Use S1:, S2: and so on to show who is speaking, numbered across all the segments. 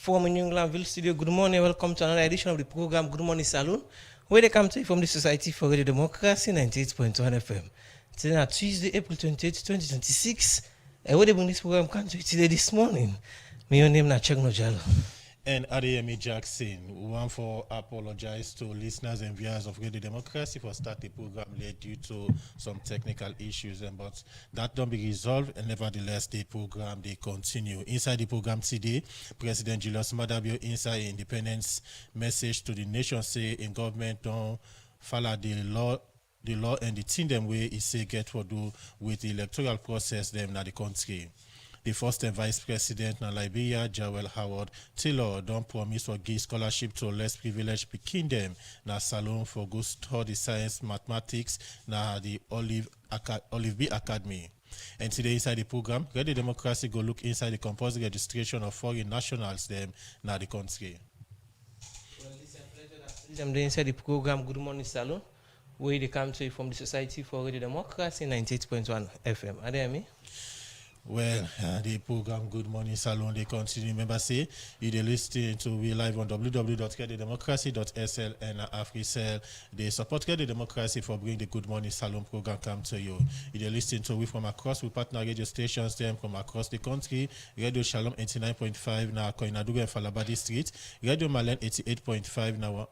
S1: from New Englandville studio. Good morning, welcome to another edition of the program Good Morning Saloon, where they come to you from the Society for Radio Democracy 98.1 FM. Today is Tuesday, April 28, 2026. Where they bring this program come to you today this morning. My name is Chegno Jalo.
S2: And Adeyemi Jackson, we want to apologize to listeners and viewers of Radio Democracy for starting the program late due to some technical issues, but that don't be resolved, and nevertheless the program they continue. Inside the program today, President Julius Maada Bio inside independence message to the nation say in government don't follow the law and the thing them way is say get what do with the electoral process them na the country. The first time Vice President na Liberia, Joel Howard Taylor, don't promise to give scholarship to less privileged pikin them na Salon for go study science, mathematics na the Olive B Academy. And today inside the program, Radio Democracy go look inside the compulsory registration of foreign nationals them na the country.
S1: Well, this is them inside the program Good Morning Saloon, where they come to you from the Society for Radio Democracy 98.1 FM. Adeyemi?
S2: Well, the program Good Morning Salon, they continue. Remember, say, you they listening to we live on www.creditdemocracy.sl and AfriCell. They support Credit Democracy for bringing the Good Morning Salon program come to you. You they listening to we from across, we partner radio stations them from across the country. Radio Shalom 89.5 na Koinaduga and Falabadi Street. Radio Malen 88.5 na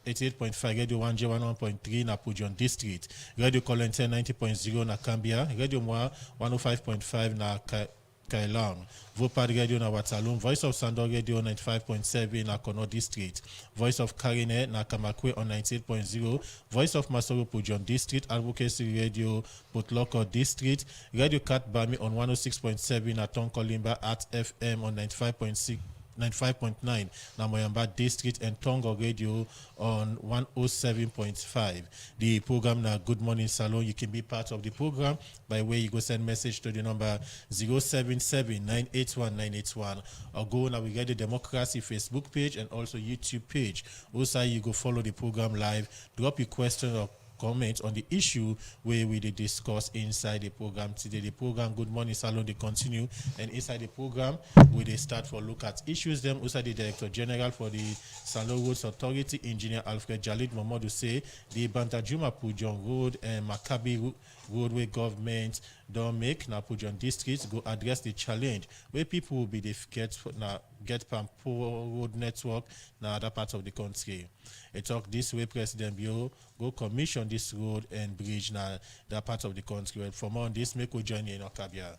S2: 88.5, Radio 1J101.3 na Pujon District, Radio Colente 90.0 na Cambia, Radio Moa 105.5 na Kailang, Vopad Radio na Watalum, Voice of Sandor Radio 95.7 na Kono District, Voice of Karine na Kamakwe on 98.0, Voice of Masoro Pujon District, Advocacy Radio Potloko District, Radio Kat Bami on 106.7 na Tonkolimba at FM on 95.9 na Moyamba District and Tongo Radio on 107.5. The program na Good Morning Salon. You can be part of the program by way you go send message to the number 077-981-981 or go now we get the Democracy Facebook page and also YouTube page. Also you go follow the program live, drop your question or comment on the issue where we did discuss inside the program today. The program Good Morning Salon they continue, and inside the program we they start for look at issues them. Also the Director General for the Salon Roads Authority, Engineer Alfred Jalid Momodu say the Bantajuma Pujon Road and Maccabi roadway government don't make na Pujon districts go address the challenge where people will be get from poor road network na other parts of the country. It talk this way President Bio go commission this road and bridge na that part of the country. Well, for more on this, make we join you in Okabia.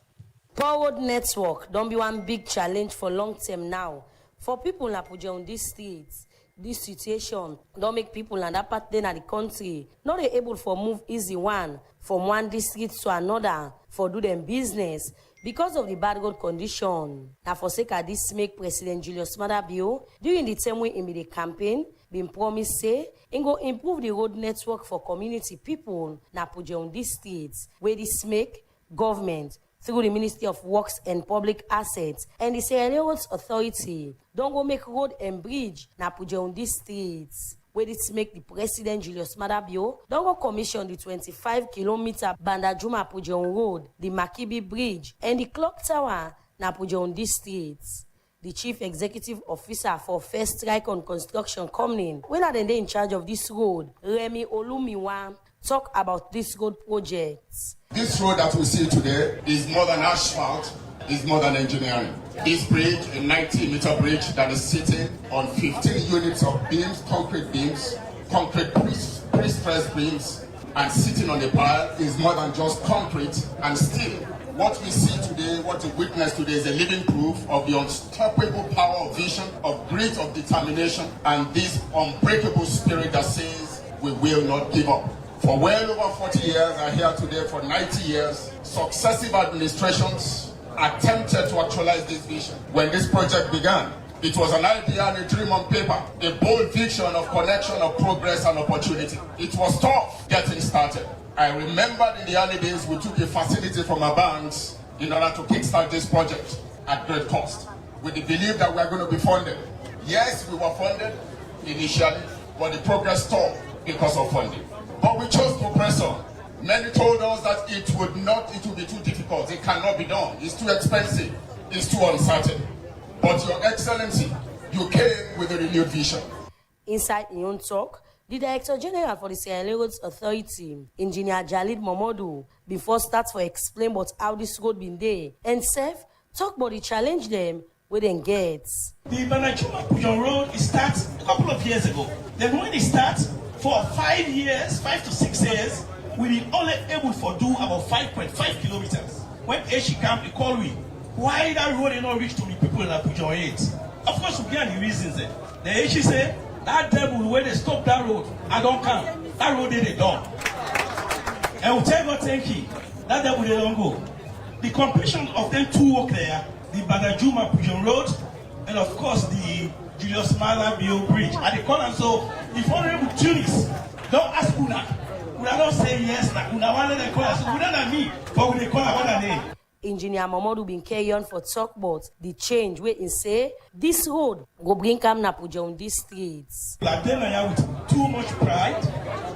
S3: Poor road network don't be one big challenge for long term now. For people na Pujon districts, this situation don't make people in that part then of the country not able for move easy one from one district to another for do them business because of the bad road condition. Now for sake of this make President Julius Maada Bio during the time when in the campaign been promised say and go improve the road network for community people na Pujon districts where this make government through the Ministry of Works and Public Assets and the Sierra Leone's Authority don't go make road and bridge na Pujon districts. Where this make the President Julius Maada Bio don't go commission the 25-kilometer Bandajuma Pujon Road, the Makibi Bridge, and the Clock Tower na Pujon districts. The Chief Executive Officer for First Strike on Construction Company, when are they in charge of this road, Remy Olumiwa, talk about this road projects.
S4: This road that we see today is more than asphalt, is more than engineering. This bridge, a 90-meter bridge that is sitting on 15 units of beams, concrete pre-stressed beams, and sitting on a pile is more than just concrete and steel. What we see today, what we witness today is a living proof of the unstoppable power of vision, of grit, of determination, and this unbreakable spirit that says we will not give up. For well over 40 years, I here today for 90 years, successive administrations attempted to actualize this vision. When this project began, it was an idea and a dream on paper, a bold vision of connection, of progress and opportunity. It was tough getting started. I remember in the early days, we took a facility from our banks in order to kickstart this project at great cost, with the belief that we are going to be funded. Yes, we were funded initially, but the progress stalled because of funding. But we chose to press on. Many told us that it would be too difficult, it cannot be done, it's too expensive, it's too uncertain. But Your Excellency, you came with a renewed vision.
S3: Inside in own talk, the Director General for the Sierra Leone Roads Authority, Engineer Jalid Momodu, before start for explain about how this road been there, and Seth talk about the challenge them with them gets.
S5: The Banajuma-Pujon Road starts a couple of years ago. Then when it starts, for 5 to 6 years, we were only able to do about 5.5 kilometers. When Eshi came, he called me, why that road did not reach to the people in Pujon 8? Of course, we have the reasons there. The Eshi said, that devil, when they stop that road, I don't come. That road they done. And we tell God thank you. That devil they don't go. The completion of them two work there, the Banajuma-Pujon Road, and of course the Julius Maada Bio Bridge at the corner. So if Honorable Tunis don't ask Una don't say yes now. Una want to call us. Una not me, but we call our name.
S3: Engineer Momodu been carry on for talk about the change where he say this road go bring come na Pujon these streets.
S5: Like them here with too much pride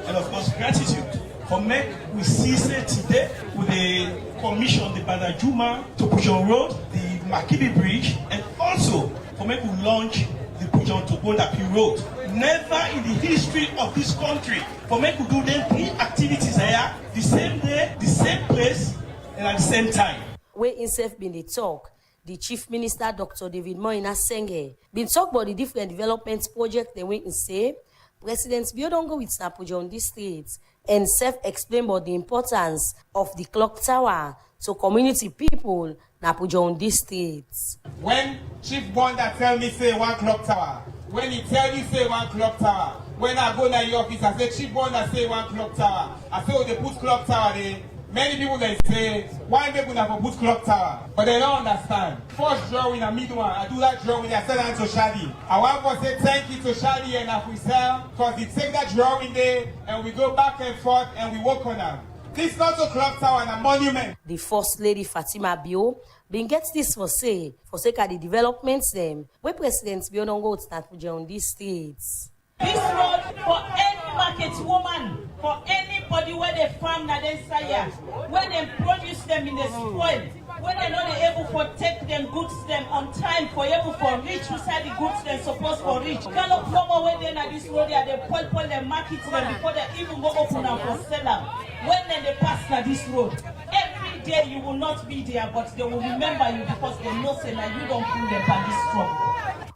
S5: and of course gratitude for make we see say today with the commission the Banajuma to Pujon Road, the Makibi Bridge, and also for make we launch the Pujon to Bondapi Road. Never in the history of this country for make we do them 3 activities here the same day, the same place, and at the same time.
S3: Where himself been the talk, the Chief Minister Dr. David Moina Senge been talk about the different development projects they went and say President Biodongo with Pujon these streets and self-explain about the importance of the clock tower to community people na Pujon these streets.
S6: When Chief Bonda tell me say 1 clock tower, when he tell you say 1 clock tower, when I go to your office I say Chief Bonda say 1 clock tower, I say oh they put clock tower there. Many people they say, why people have a put clock tower? But they don't understand. First drawing a middle one, I do that drawing, I send that to Shadi. I want to say thank you to Shadi and Afrisel, because they take that drawing there and we go back and forth and we work on them. This is not a clock tower and a monument.
S3: The First Lady Fatima Bio been get this for sake of the developments them where President Biodongo start Pujon these streets.
S7: This road for any market woman, for anybody where they farm na den saya, where they produce them in the spoil, where they not able for take them goods them on time for able for reach inside the goods them supposed for reach. Kind of promo when they na this road they pull them market them before they even go open up for sell them. When they pass na this road, every day you will not be there, but they will remember you because they know say that you don't pull them by this trouble.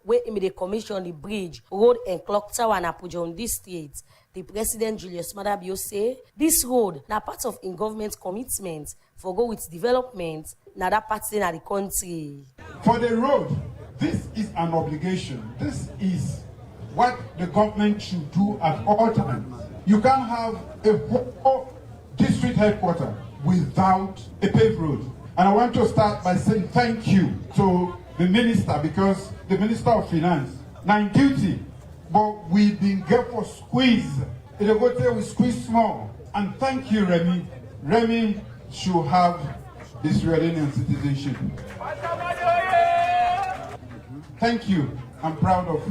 S3: Where they commission the bridge, road and clock tower na Pujon these streets, the President Julius Maada Bio say this road na part of in government commitment for go with development na that part in the country.
S8: For the road, this is an obligation. This is what the government should do at all times. You can't have a whole district headquarters without a paved road. And I want to start by saying thank you to the minister, because the Minister of Finance, now in duty, but we've been get for squeeze. It'll go there we squeeze small. And thank you, Remy. Remy should have this Iranian citizenship. Thank you. I'm proud of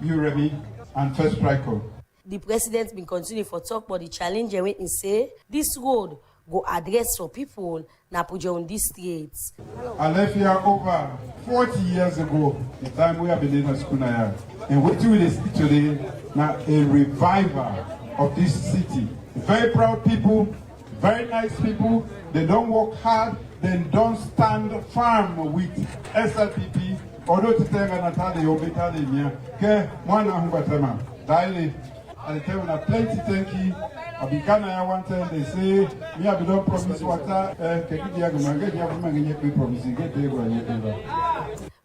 S8: you, Remy, and First Prico.
S3: The president been continue for talk about the challenge when he say this road go address for people na Pujon these streets.
S8: I left here over 40 years ago, the time we have been in a school now. And what we see today, now a revival of this city. Very proud people, very nice people. They don't work hard, they don't stand firm with SLPP. Although to tell Natali Obitali, one I tell you plenty thank you. I one time they say, me I don't promise water,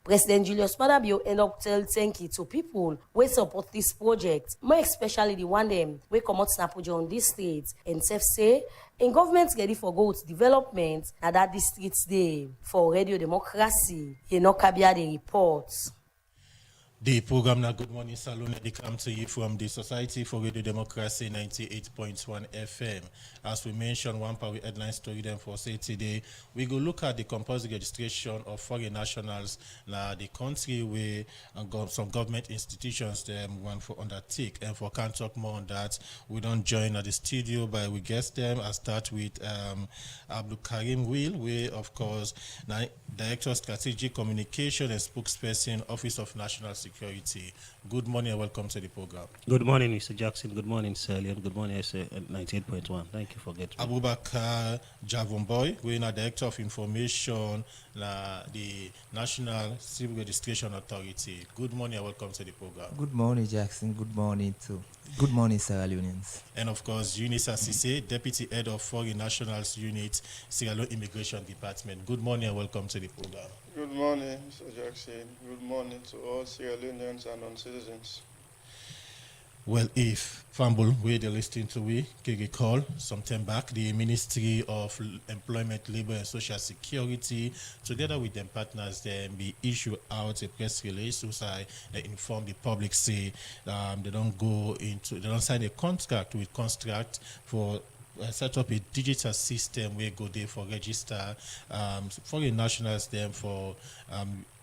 S3: President Julius Maada Bio end up tell thank you to people who support this project, more especially the one them we come out Pujon these streets and say in government ready for go to development na that districts day for Radio Democracy. Kabia the reports.
S2: The program now Good Morning Salon, they come to you from the Society for Radio Democracy 98.1 FM. As we mentioned, one power headline story then for say today, we go look at the compulsory registration of foreign nationals now the country where some government institutions them want for undertake. And for can't talk more on that, we don't join at the studio, but we guest them. I start with Abdul Karim Will, where of course now Director of Strategic Communication and Spokesperson, Office of National Security. Good morning and welcome to the program.
S9: Good morning, Mr. Jackson. Good morning, Sally, and good morning, SA 98.1. Thank you for getting me.
S2: Abubakar Javumboy, we're now Director of Information, the National Civil Registration Authority. Good morning and welcome to the program.
S10: Good morning, Jackson. Good morning, Sierra Leoneans.
S2: And of course, Eunice Assise, Deputy Head of Foreign Nationals Unit, Sierra Leone Immigration Department. Good morning and welcome to the program.
S11: Good morning, Mr. Jackson. Good morning to all Sierra Leoneans and non-citizens.
S2: Well, if Fumble, where they're listening to, we can recall some time back, the Ministry of Employment, Labor and Social Security, together with them partners, then be issue out a press release who say they inform the public, say they don't sign a contract with Construct for set up a digital system where go there for register foreign nationals then for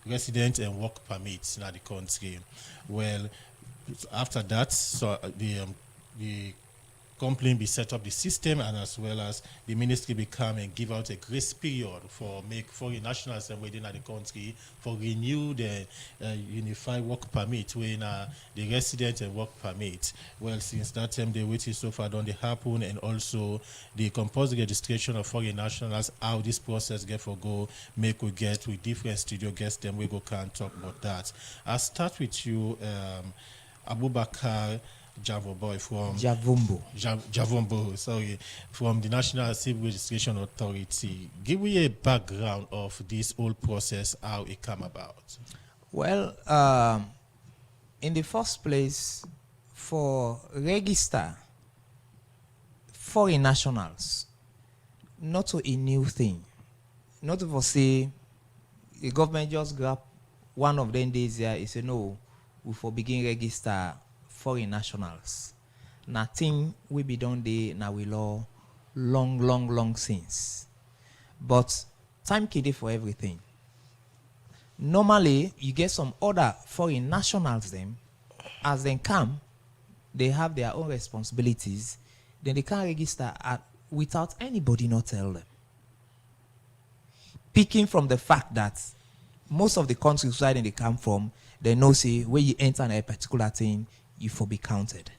S2: resident and work permits in the country. Well, after that, so the company be set up the system, and as well as the ministry become and give out a grace period for make foreign nationals and within the country for renew the unified work permit when the resident and work permit. Well, since that time the waiting so far don't happen, and also the compulsory registration of foreign nationals, how this process get for go make we get with different studio guests, then we go can talk about that. I'll start with you, Abubakar Javumboy from Javumbo, sorry, from the National Civil Registration Authority. Give me a background of this whole process, how it came about.
S10: Well, in the first place, for register foreign nationals, not a new thing. Not for say the government just grab one of them days here, he say no, we for begin register foreign nationals. Nothing will be done there now we law long since. But time kid for everything. Normally you get some other foreign nationals them, as they come, they have their own responsibilities, then they can't register without anybody not tell them. Picking from the fact that most of the countries where they come from, they know say where you enter a particular thing, you for be counted.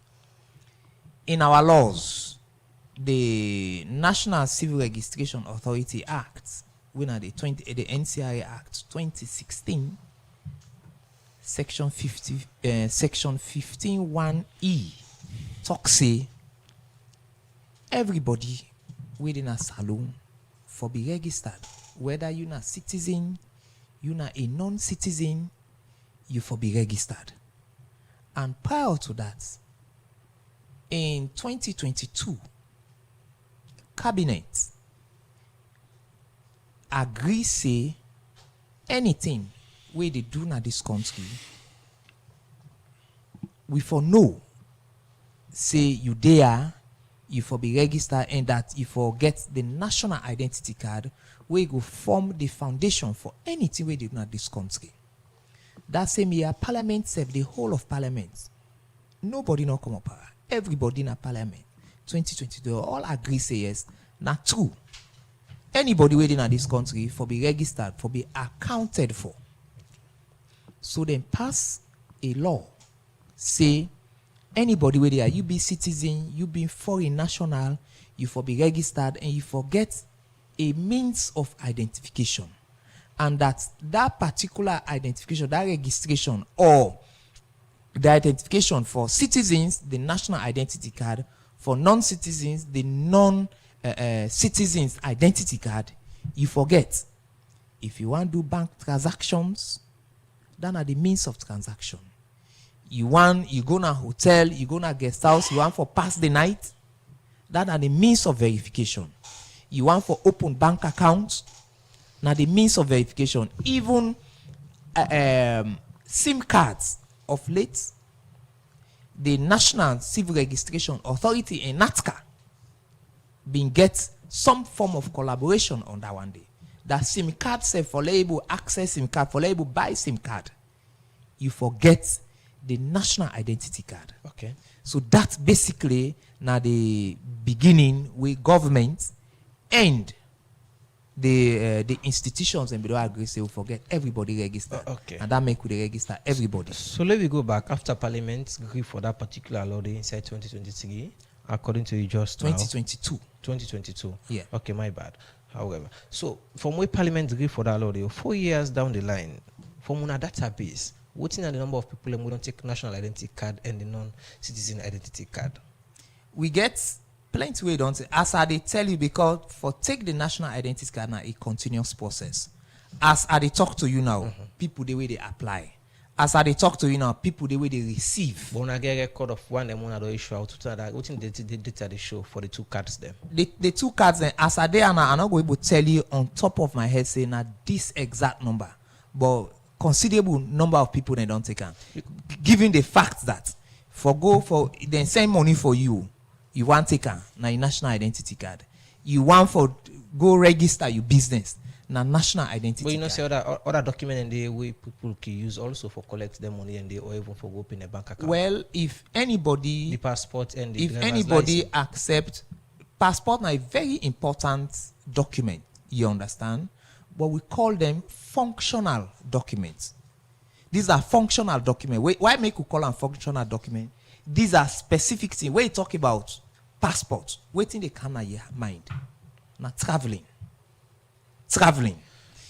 S10: In our laws, the National Civil Registration Authority Act, the NCRA Act 2016, Section 15(1)(e), talks say everybody within a saloon for be registered, whether you're not citizen, you're not a non-citizen, you for be registered. And prior to that, in 2022, Cabinet agree say anything where they do in this country, we for know say you there, you for be registered, and that you for get the national identity card where you go form the foundation for anything where they do in this country. That same year, Parliament said the whole of Parliament, nobody not come up. Everybody in a Parliament, 2022, all agree say yes, not true. Anybody within this country for be registered, for be accounted for. So then pass a law, say anybody where they are, you be citizen, you be foreign national, you for be registered, and you forget a means of identification. And that particular identification, that registration, or the identification for citizens, the national identity card, for non-citizens, the non-citizens identity card, you forget. If you want to do bank transactions, that are the means of transaction. You go to a hotel, you go to a guest house, you want for pass the night, that are the means of verification. You want for open bank accounts, now the means of verification. Even SIM cards of late, the National Civil Registration Authority in NATCA been get some form of collaboration on that one day. That SIM card say for label access SIM card, for label buy SIM card, you forget the national identity card.
S1: Okay.
S10: So that's basically now the beginning with government and the institutions and below agree say we forget everybody register.
S1: Okay.
S10: And that make we register everybody.
S1: So let me go back after Parliament agree for that particular law inside 2023, according to you just now.
S10: 2022.
S1: 2022.
S10: Yeah.
S1: Okay, my bad. However, so from where Parliament agree for that law, 4 years down the line, from our database, what's in the number of people who don't take national identity card and the non-citizen identity card?
S10: We get plenty we don't say. As I they tell you, because for take the national identity card now a continuous process. As I they talk to you now, people the way they apply. As I they talk to you now, people the way they receive.
S1: But when I get a record of one and one other issue out to that, what in the data they show for the two cards them?
S10: The two cards then, as I they are now, I'm not going to tell you on top of my head saying now this exact number, but considerable number of people they don't take them. Given the fact that for then send money for you want take now your national identity card. You want for go register your business. Now national identity.
S1: But you know, say other document and the way people can use also for collect their money and they or even for open a bank account.
S10: Well, if anybody
S1: the passport and the
S10: if anybody accept passport, now a very important document. You understand? But we call them functional documents. These are functional documents. Why make we call them functional document? These are specific things. When you talk about passport, waiting they come in your mind. Now traveling.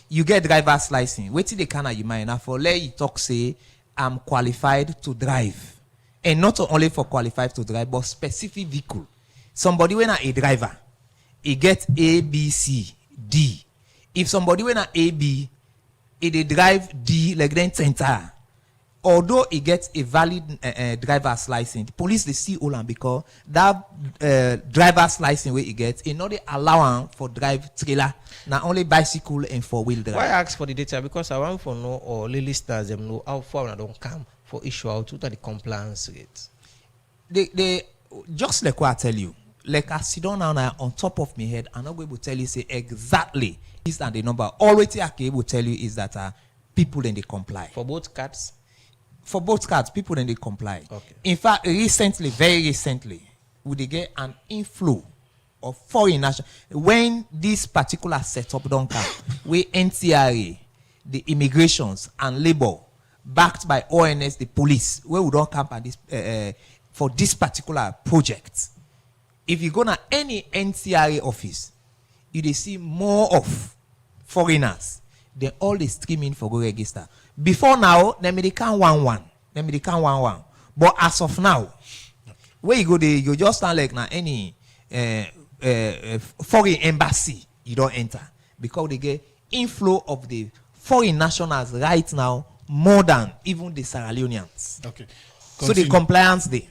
S10: You get driver's license. Waiting they can you mind. Now for let you talk say I'm qualified to drive. And not only for qualified to drive, but specific vehicle. Somebody when a driver, he get A, B, C, D. If somebody when a B, he drive D like then center. Although he gets a valid driver's license, police they see all because that driver's license where he gets, he not they allow him for drive trailer, not only bicycle and 4-wheel drive.
S1: Why ask for the data? Because I want for know or listeners them know how far I don't come for issue out to the compliance rate.
S10: They just like what I tell you, like I sit down now on top of my head, I'm not going to tell you say exactly this and the number. All I can able tell you is that people then they comply.
S1: For both cards?
S10: For both cards, people then they comply.
S1: Okay.
S10: In fact, very recently, we did get an inflow of foreign national. When this particular setup don't come, we NTRA, the immigrations and labor, backed by ONS, the police, where we don't come at this for this particular project. If you go to any NTRA office, you they see more of foreigners than all the streaming for go register. Before now, they can't 1-1. But as of now, where you go there, you just stand like now any foreign embassy, you don't enter. Because they get inflow of the foreign nationals right now more than even the Sierra Leoneans.
S2: Okay.
S10: So the compliance there.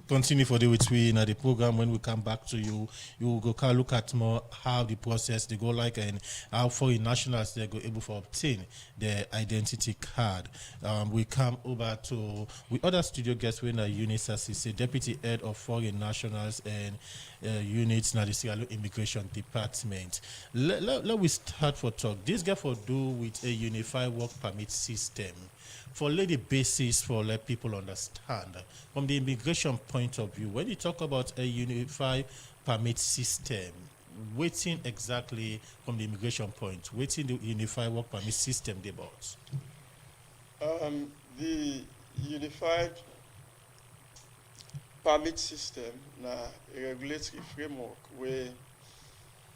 S2: Continue for the which we in the program. When we come back to you, you will go look at more how the process they go like and how foreign nationals they go able to obtain their identity card. We come over to with other studio guests when Eunice Assisi, Deputy Head of Foreign Nationals and units na the Sierra Leone Immigration Department. Let we start for talk. This guy for do with a unified work permit system. For lay the basis for let people understand from the immigration point of view, when you talk about a unified permit system, waiting exactly from the immigration point, waiting the unified work permit system about.
S11: The unified permit system na a regulatory framework where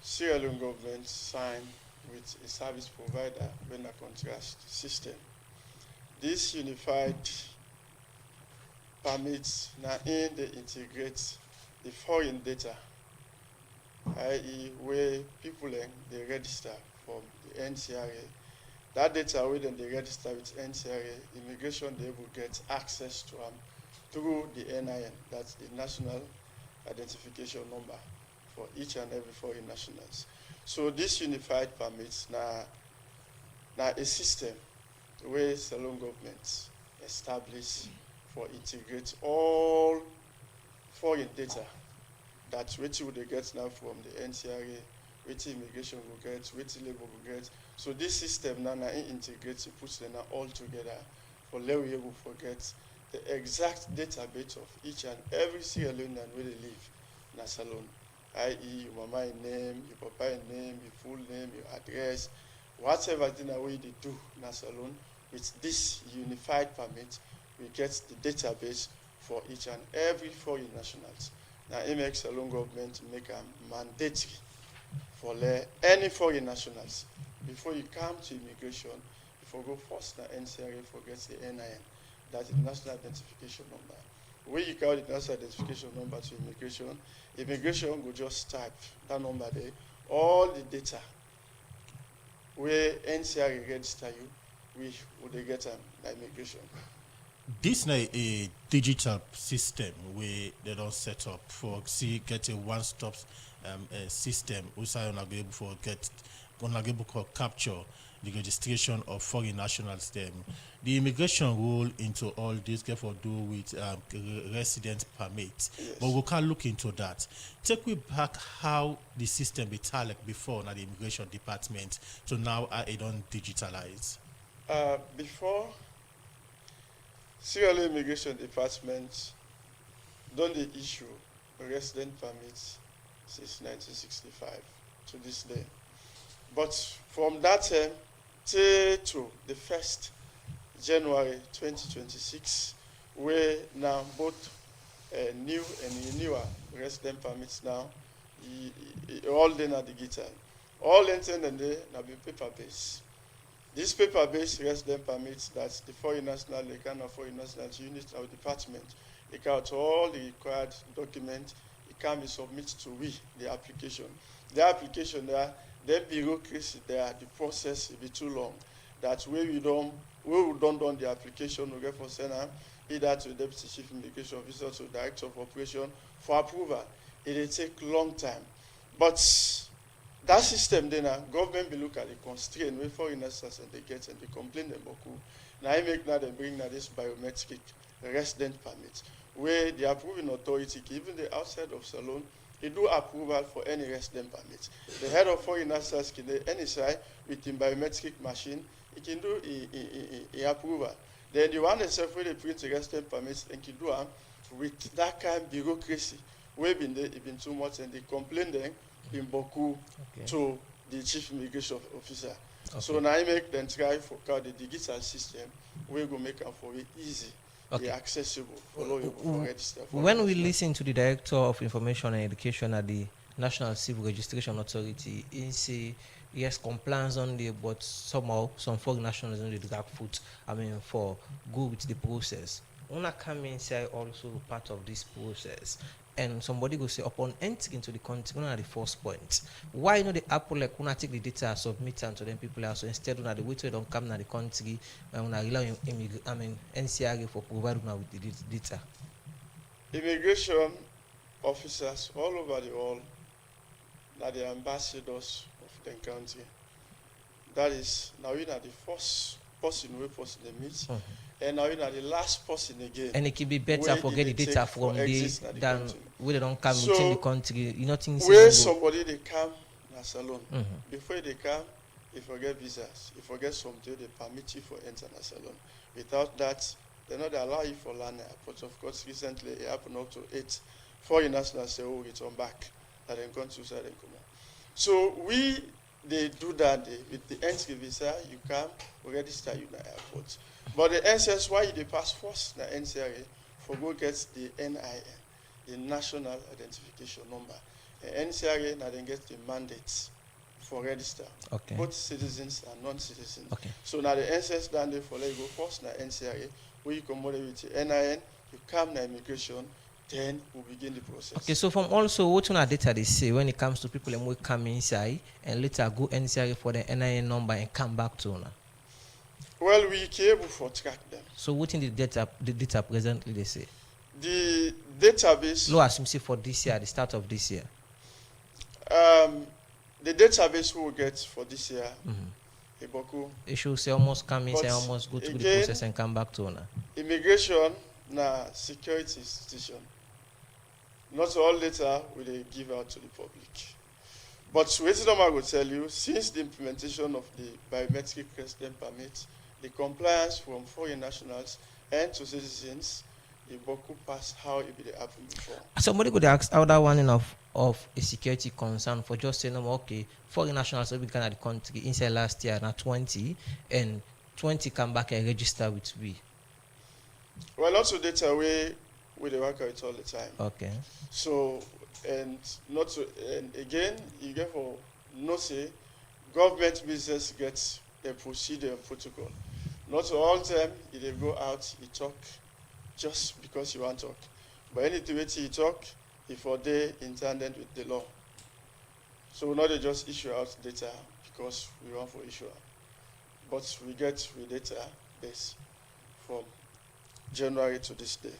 S11: Sierra Leone government signed with a service provider when a contract system. This unified permits now in they integrate the foreign data, i.e. where people they register from the NCRA. That data where then they register with NCRA, immigration they will get access to them through the NIN, that's the National Identification Number for each and every foreign nationals. So this unified permits now a system where Sierra Leone government established for integrate all foreign data that which would they get now from the NCRA, which immigration will get, which labor will get. So this system now integrates, it puts them all together for let we able forget the exact database of each and every Sierra Leonean where they live in a salon, i.e. your mama name, your papa name, your full name, your address, whatever thing away they do in a salon. With this unified permit, we get the database for each and every foreign nationals. Now, it makes Salon government make a mandatory for any foreign nationals. Before you come to immigration, if you go first to NCRA, forget the NIN, that is National Identification Number. When you carry the National Identification Number to immigration, immigration will just type that number there, all the data where NCRA register you, we would get immigration.
S2: This is a digital system where they don't set up for get a one-stop system. Also, you're be able to capture the registration of foreign nationals. The immigration rule into all this get for do with resident permit.
S11: Yes.
S2: But we can look into that. Take me back how the system be like before now the immigration department to now it don't digitalize.
S11: Before Sierra Leone Immigration Department don't they issue a resident permits since 1965 to this day. But from that time to the 1st January 2026, where now both new and newer resident permits now, all they are digital. All intended they now be paper-based. This paper-based resident permits that the foreign national, the kind of foreign national unit or department, they count all the required documents, it can be submitted to we, the application. The application there, the bureaucracy there, the process will be too long. That's where we don't do the application, we get for sender, either to the Deputy Chief Immigration Officer, to the Director of Operation for approval. It will take long time. But that system then, government will look at the constraint where foreigners and they get and they complain them about. Now I make now they bring now this biometric resident permit, where the approving authority, even the outside of Salon, they do approval for any resident permit. The head of foreign nationals can any side with the biometric machine, he can do a approval. Then the one itself where they print the resident permits and can do with that kind of bureaucracy, where been too much and they complain then in Boku to the chief immigration officer. Okay. So now I make them try for the digital system, we go make them for it easy, accessible, for register.
S1: When we listen to the Director of Information and Education at the National Civil Registration Authority, he say yes, compliance on the, but somehow some foreign nationals on the drag foot. For go with the process. Una come inside also part of this process. And somebody go say upon entering into the country, one of the first point. Why not the Apple like when I take the data submit and to them people also instead of the way to don't come to the country and when I rely on NCRA for providing with the data.
S11: Immigration officers all over the world are the ambassadors of the country. That is now we are the first person we person they meet. And now you know the last person again.
S1: And it can be better for get the data from than where they don't come within the country. You know things.
S11: Where somebody they come in Salon, before they come, they forget visas. They forget something, they permit you for enter a salon. Without that, they not allow you for land. But of course, recently it happened up to 8 foreign nationals say, "Oh, return back," that then come to side and come on. So they do that with the entry visa. You come, we register you in the airport. But the NCS, why they pass first the NCRA for go get the NIN, the National Identification Number. The NCRA now then get the mandates for register, both citizens and non-citizens. So now the NCS done there for let go first the NCRA, where you come with the NIN, you come to immigration, then we begin the process.
S1: Okay, so from also what on data they say when it comes to people and we come inside and later go NCRA for the NIN number and come back to owner.
S11: Well, we can able to track them.
S1: So what in the data presently they say?
S11: The database.
S1: Low as you see for this year, the start of this year.
S11: The database we will get for this year.
S1: It should say almost come in, say almost go through the process and come back to owner.
S11: Immigration na security institution. Not all data will they give out to the public. But wetin I go tell you, since the implementation of the biometric resident permit, the compliance from foreign nationals and to citizens, the boku pass how it be happen before.
S1: Somebody could ask how that one of a security concern for just saying, okay, foreign nationals will be kind of the country inside last year now 20 and 20 come back and register with we.
S11: Well, also data we they work out all the time.
S1: Okay.
S11: So and not to, and again you get for no say government business gets a procedure and protocol. Not all time they go out, you talk just because you want to talk. But anything you talk, if they intended with the law. So not they just issue out data because we want for issue, but we get with data base from January to this day.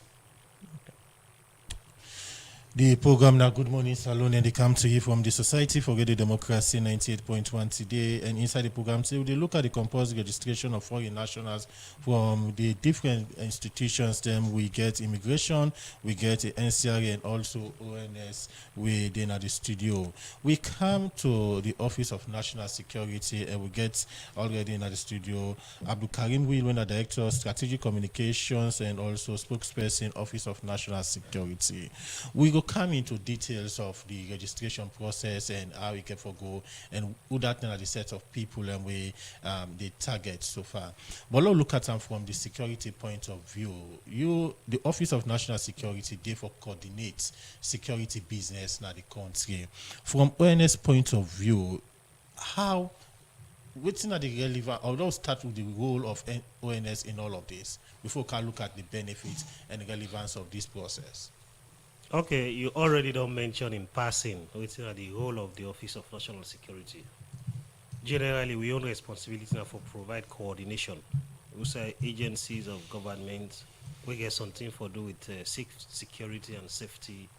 S2: The program now Good Morning Salon, and they come to you from the Society for Greater Democracy 98.1 today. And inside the program, so they look at the compulsory registration of foreign nationals from the different institutions. Then we get immigration, we get the NCRA, and also ONS within the studio. We come to the Office of National Security, and we get already in the studio Abdul Karim Wilwen, Director of Strategic Communications and also spokesperson, Office of National Security. We go come into details of the registration process and how it can go and who that are the set of people and we they target so far. But let's look at them from the security point of view. The Office of National Security therefore coordinates security business in the country. From ONS point of view, how waiting at the relevant, although start with the role of ONS in all of this before we can look at the benefits and relevance of this process.
S9: Okay, you already don't mention in passing which are the role of the Office of National Security. Generally, we own responsibility now for provide coordination. We say agencies of government, we get something for do with security and safety,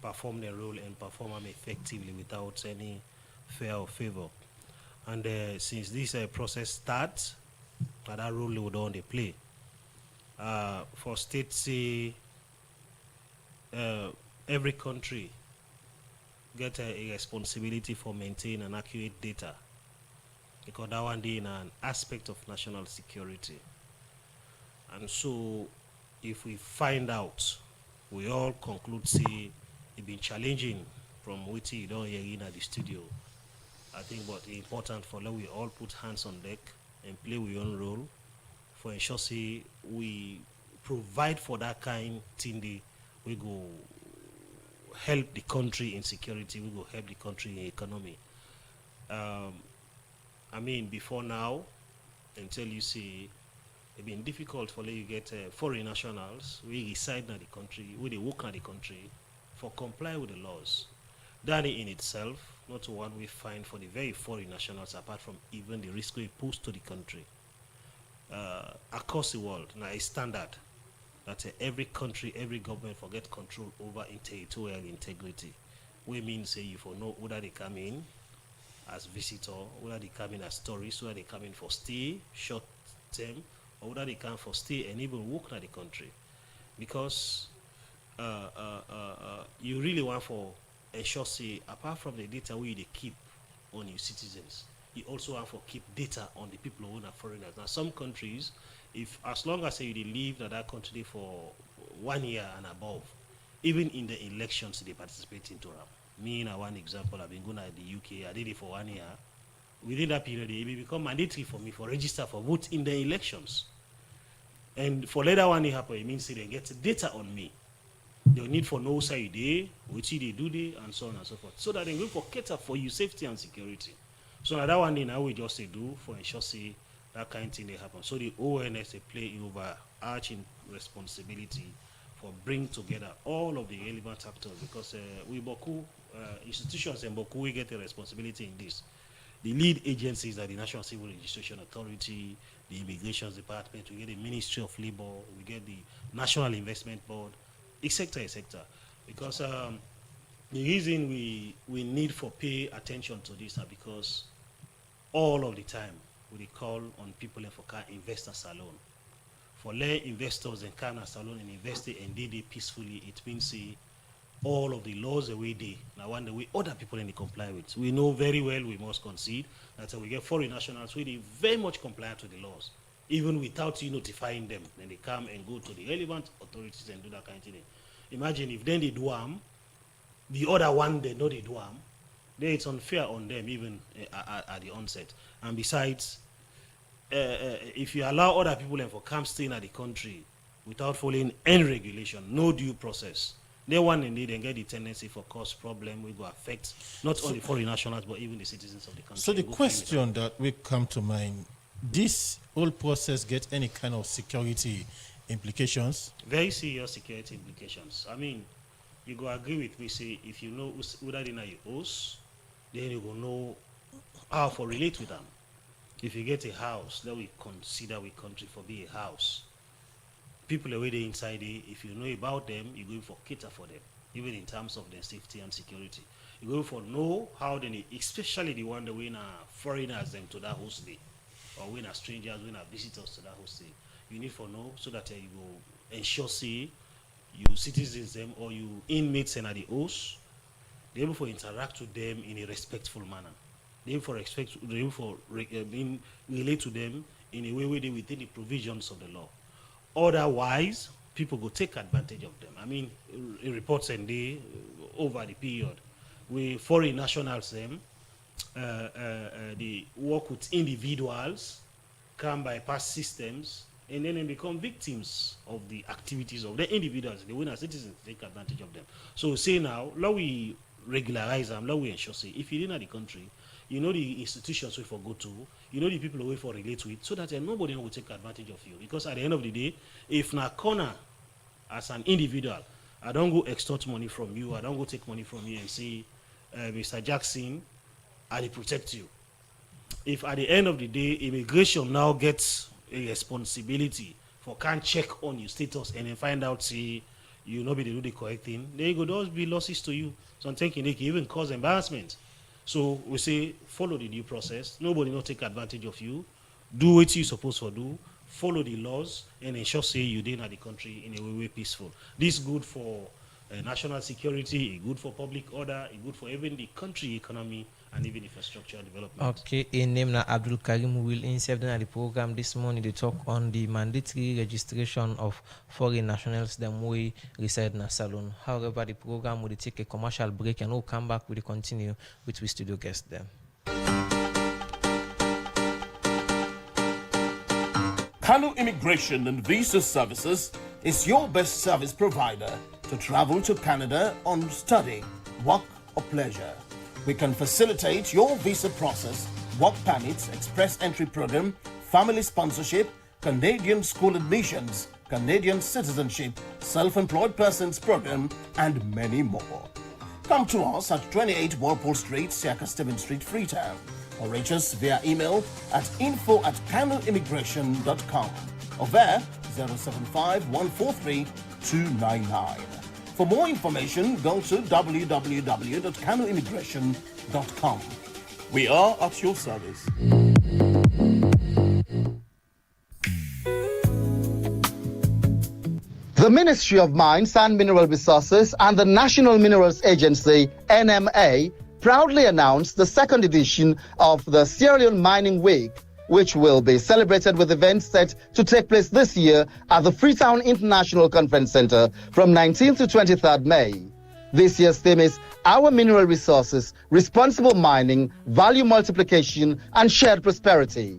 S9: perform their role and perform them effectively without any fear or favor. And since this process starts, that role we don't play. For states, say, every country get a responsibility for maintaining an accurate data because that one is an aspect of national security. And so if we find out, we all conclude say it's been challenging from what you don't hear in at the studio. I think what is important for we all put hands on deck and play our own role for ensure say we provide for that kind thing we go help the country in security, we go help the country in economy. I mean, before now, until you see, it's been difficult for you get foreign nationals, we reside in the country, we they work in the country, for comply with the laws. That in itself, not one we find for the very foreign nationals, apart from even the risk we pose to the country. Across the world, now a standard that every country, every government forget control over territorial integrity. We mean say you for know whether they come in as visitor, whether they come in as tourists, whether they come in for stay, short term, or whether they come for stay and even work in the country. Because you really want for ensure say apart from the data we they keep on your citizens, you also have to keep data on the people who are foreigners. Now some countries, if as long as you live in that country for 1 year and above, even in the elections they participate into them. Me, in one example, I've been going to the UK, I did it for 1 year. Within that period, it will become mandatory for me for register for vote in the elections. And for later one it happen, it means they get data on me. They'll need for no side day, which they do day, and so on and so forth. So that they will for cater for you safety and security. So now that one thing now we just do for ensure say that kind of thing they happen. So the ONS they play overarching responsibility for bring together all of the relevant actors because we Boku institutions and Boku we get a responsibility in this. The lead agencies are the National Civil Registration Authority, the Immigration Department, we get the Ministry of Labor, we get the National Investment Board, etc. Because the reason we need for pay attention to this are because all of the time we call on people for car investors alone For let investors and Kana Salon and invest it and did it peacefully, it means all of the laws the way they now one the way other people in the comply with. We know very well we must concede that we get foreign nationals who they very much compliant to the laws, even without you notifying them. Then they come and go to the relevant authorities and do that kind of thing. Imagine if then they do harm, the other one they know they do harm, then it's unfair on them even at the onset. And besides, if you allow other people and for come staying at the country without following any regulation, no due process, they want indeed and get the tendency for cause problem will go affect not only foreign nationals but even the citizens of the country.
S2: So the question that will come to mind, this whole process get any kind of security implications?
S9: Very serious security implications. I mean, you go agree with me, say if you know who that in your house, then you go know how to relate with them. If you get a house, that we consider we country for be a house. People already inside it, if you know about them, you're going for cater for them, even in terms of their safety and security. You're going for know how they, especially the one that when foreigners them to that host day, or when strangers, when visitors to that host day. You need for know so that you will ensure say you citizens them or you inmates and at the host, they're able to interact with them in a respectful manner. They're able for being relate to them in a way where they within the provisions of the law. Otherwise, people go take advantage of them. I mean, reports and they over the period where foreign nationals them they work with individuals, come bypass systems, and then they become victims of the activities of the individuals. The winner citizens take advantage of them. So say now, let we regularize them, let we ensure say if you're in the country, you know the institutions we for go to, you know the people who for relate with, so that nobody will take advantage of you. Because at the end of the day, if na corner as an individual, I don't go extort money from you, I don't go take money from you and say, Mr. Jackson, I protect you. If at the end of the day, immigration now gets a responsibility for can't check on your status and then find out say you nobody do the correct thing, then you go those be losses to you. So I'm thinking they can even cause embarrassment. So we say follow the due process. Nobody not take advantage of you. Do what you're supposed to do. Follow the laws and ensure say you did at the country in a way peaceful. This is good for national security, good for public order, good for even the country economy and even infrastructure development.
S1: Okay, a name na Abdul Karim will insert in the program this morning. They talk on the mandatory registration of foreign nationals them we reside in a salon. However, the program will take a commercial break and we'll come back with continue with we studio guests them.
S12: Kanu Immigration and Visa Services is your best service provider to travel to Canada on study, work or pleasure. We can facilitate your visa process, work permits, express entry program, family sponsorship, Canadian school admissions, Canadian citizenship, self-employed persons program, and many more. Come to us at 28 Walpole Street, Siaka Stephen Street, Freetown, or reach us via email at info@kanuimmigration.com or via 075-143-299. For more information, go to www.kanuimmigration.com. We are at your service.
S13: The Ministry of Mines and Mineral Resources and the National Minerals Agency, NMA, proudly announced the second edition of the Sierra Leone Mining Week, which will be celebrated with events set to take place this year at the Freetown International Conference Center from 19th to 23rd May. This year's theme is Our Mineral Resources, Responsible Mining, Value Multiplication, and Shared Prosperity.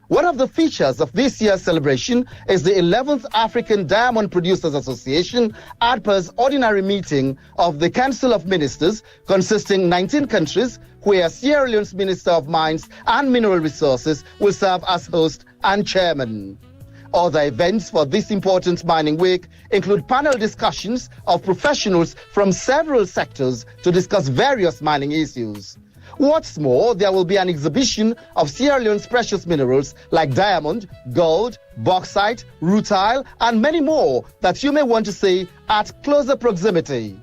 S13: One of the features of this year's celebration is the 11th African Diamond Producers Association, ADPA's ordinary meeting of the Council of Ministers, consisting 19 countries, where Sierra Leone's Minister of Mines and Mineral Resources will serve as host and chairman. Other events for this important mining week include panel discussions of professionals from several sectors to discuss various mining issues. What's more, there will be an exhibition of Sierra Leone's precious minerals like diamond, gold, bauxite, rutile, and many more that you may want to see at closer proximity.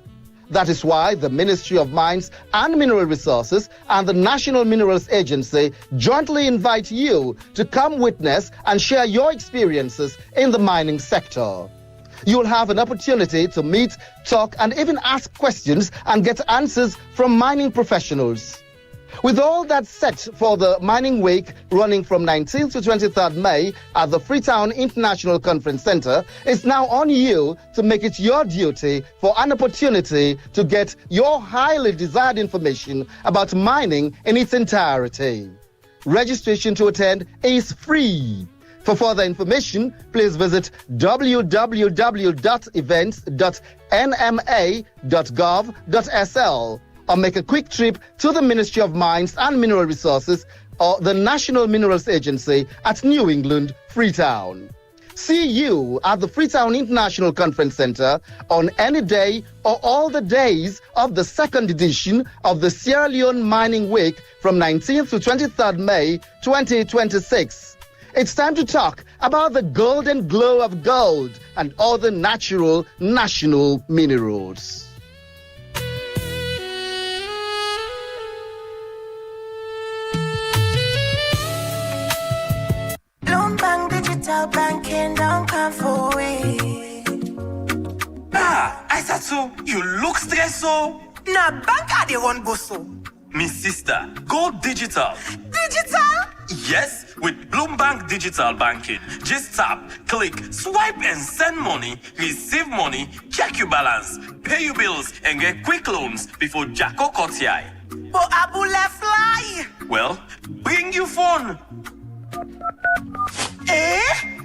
S13: That is why the Ministry of Mines and Mineral Resources and the National Minerals Agency jointly invite you to come witness and share your experiences in the mining sector. You'll have an opportunity to meet, talk, and even ask questions and get answers from mining professionals. With all that set for the Mining Week running from 19th to 23rd May at the Freetown International Conference Center, it's now on you to make it your duty for an opportunity to get your highly desired information about mining in its entirety. Registration to attend is free. For further information, please visit www.events.nma.gov.sl or make a quick trip to the Ministry of Mines and Mineral Resources or the National Minerals Agency at New England, Freetown. See you at the Freetown International Conference Center on any day or all the days of the second edition of the Sierra Leone Mining Week from 19th to 23rd May 2026. It's time to talk about the golden glow of gold and other natural national minerals.
S14: Bloomberg Digital Banking don't come for we.
S15: Aissatou, you look stressed so.
S14: Na bank I dey run go so.
S15: Me sister, go digital.
S14: Digital?
S15: Yes, with Bloomberg Digital Banking. Just tap, click, swipe and send money, receive money, check your balance, pay your bills and get quick loans before Jacko cuts your eye.
S14: But Abule fly.
S15: Well, bring your phone.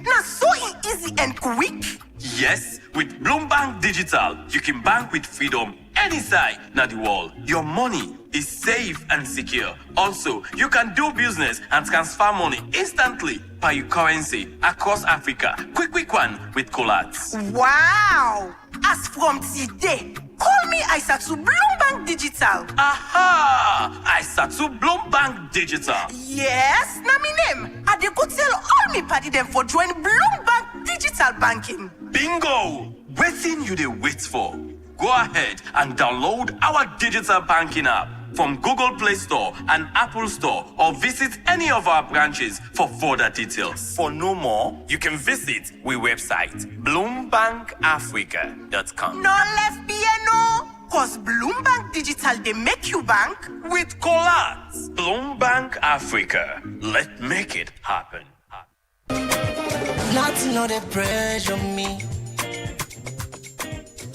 S14: Na so easy and quick.
S15: Yes, with Bloomberg Digital, you can bank with freedom anytime na the world. Your money is safe and secure. Also, you can do business and transfer money instantly by your currency across Africa. Quick one with Colats.
S14: Wow! As from today, call me Aissatou Bloomberg Digital.
S15: Aha! Aissatou Bloomberg Digital.
S14: Yes, na me name. I dey go tell all me party them for join Bloomberg Digital Banking.
S15: Bingo! Waiting you dey wait for. Go ahead and download our digital banking app from Google Play Store and Apple Store or visit any of our branches for further details. For no more, you can visit our website bloombankafrica.com.
S14: No left no, cause Bloomberg Digital they make you bank
S15: with Colats. Bloomberg Africa. Let's make it happen.
S16: Not to know the pressure me.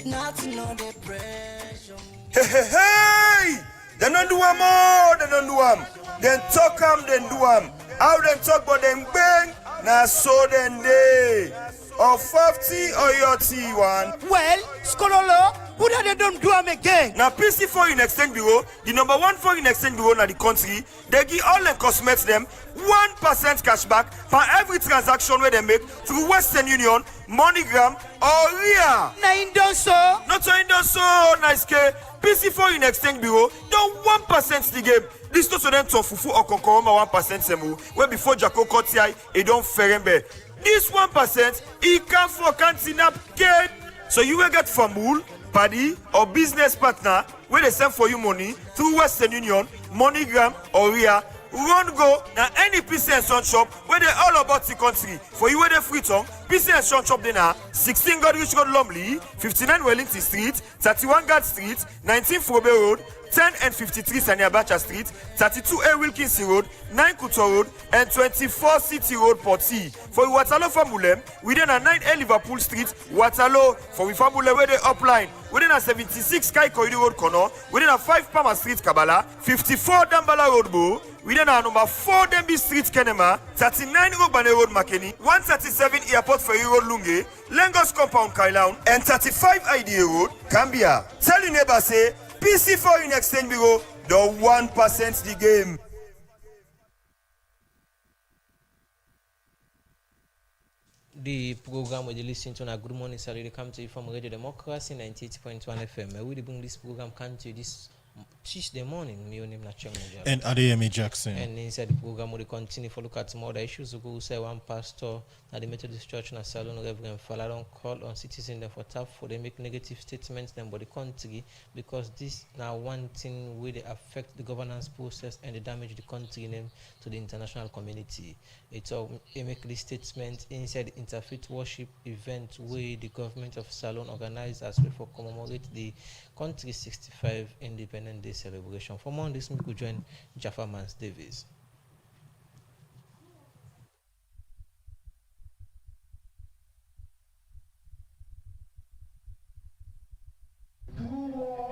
S16: Not to know the pressure me.
S17: Hey! They don't do am more, they don't do am. Then talk am, then do am. How them talk but them bang, na so then they. Or 50 or your T1.
S18: Well, Skololo, who that they don't do am again?
S17: Now PC Foreign Exchange Bureau, the number one foreign exchange bureau in the country, they give all them customers them 1% cashback for every transaction where they make through Western Union, MoneyGram, or RIA.
S18: Na Indoso.
S17: Not so Indoso, nice K. PC Foreign Exchange Bureau, don't 1% the game. This to them to fufu or kokoroma 1% semu. Where before Jacko Kotiai, it don't ferembe. This 1%, it can for canteen up game. So you will get Famul, Paddy, or business partner where they send for you money through Western Union, MoneyGram, or RIA. Run go now any PC and Son shop where they all about the country. For you where they free tongue, PC and Son shop they now 16 Godrich Road Lumley, 59 Wellington Street, 31 Guard Street, 19 Frobe Road, 10 and 53 Saniabacha Street, 32 A Wilkinson Road, 9 Kuto Road, and 24 City Road Porty. For Waterloo Famulem, within a 9 A Liverpool Street, Waterloo. For Famulem where they upline, within a 76 Sky Corridor Road Corner, within a 5 Palmer Street Kabbalah, 54 Dambala Road Bo, within a number 4 Denby Street Kenema, 39 Urbane Road Makeni, 137 Airport Ferry Road Lunge, Lagos Compound Kailaun, and 35 IDA Road, Cambia. Tell your neighbor say, PC Foreign Exchange Bureau, the 1% the game.
S1: The program where you listen to now, Good Morning Saturday, come to you from Radio Democracy 98.1 FM. We bring this program come to you this Tuesday morning. My name is Nachang.
S2: And Adeyemi Jackson.
S1: And inside the program, we continue to look at some other issues. We go say one pastor at the Methodist Church in Salon, Reverend Falaron, call on citizens them for tap for they make negative statements them about the country because this now one thing will affect the governance process and the damage the country name to the international community. It's all make this statement inside the Interfaith Worship event where the government of Salon organized as well for commemorate the country's 65 Independence Day celebration. For more on this, we could join Jaffa Mans Davis.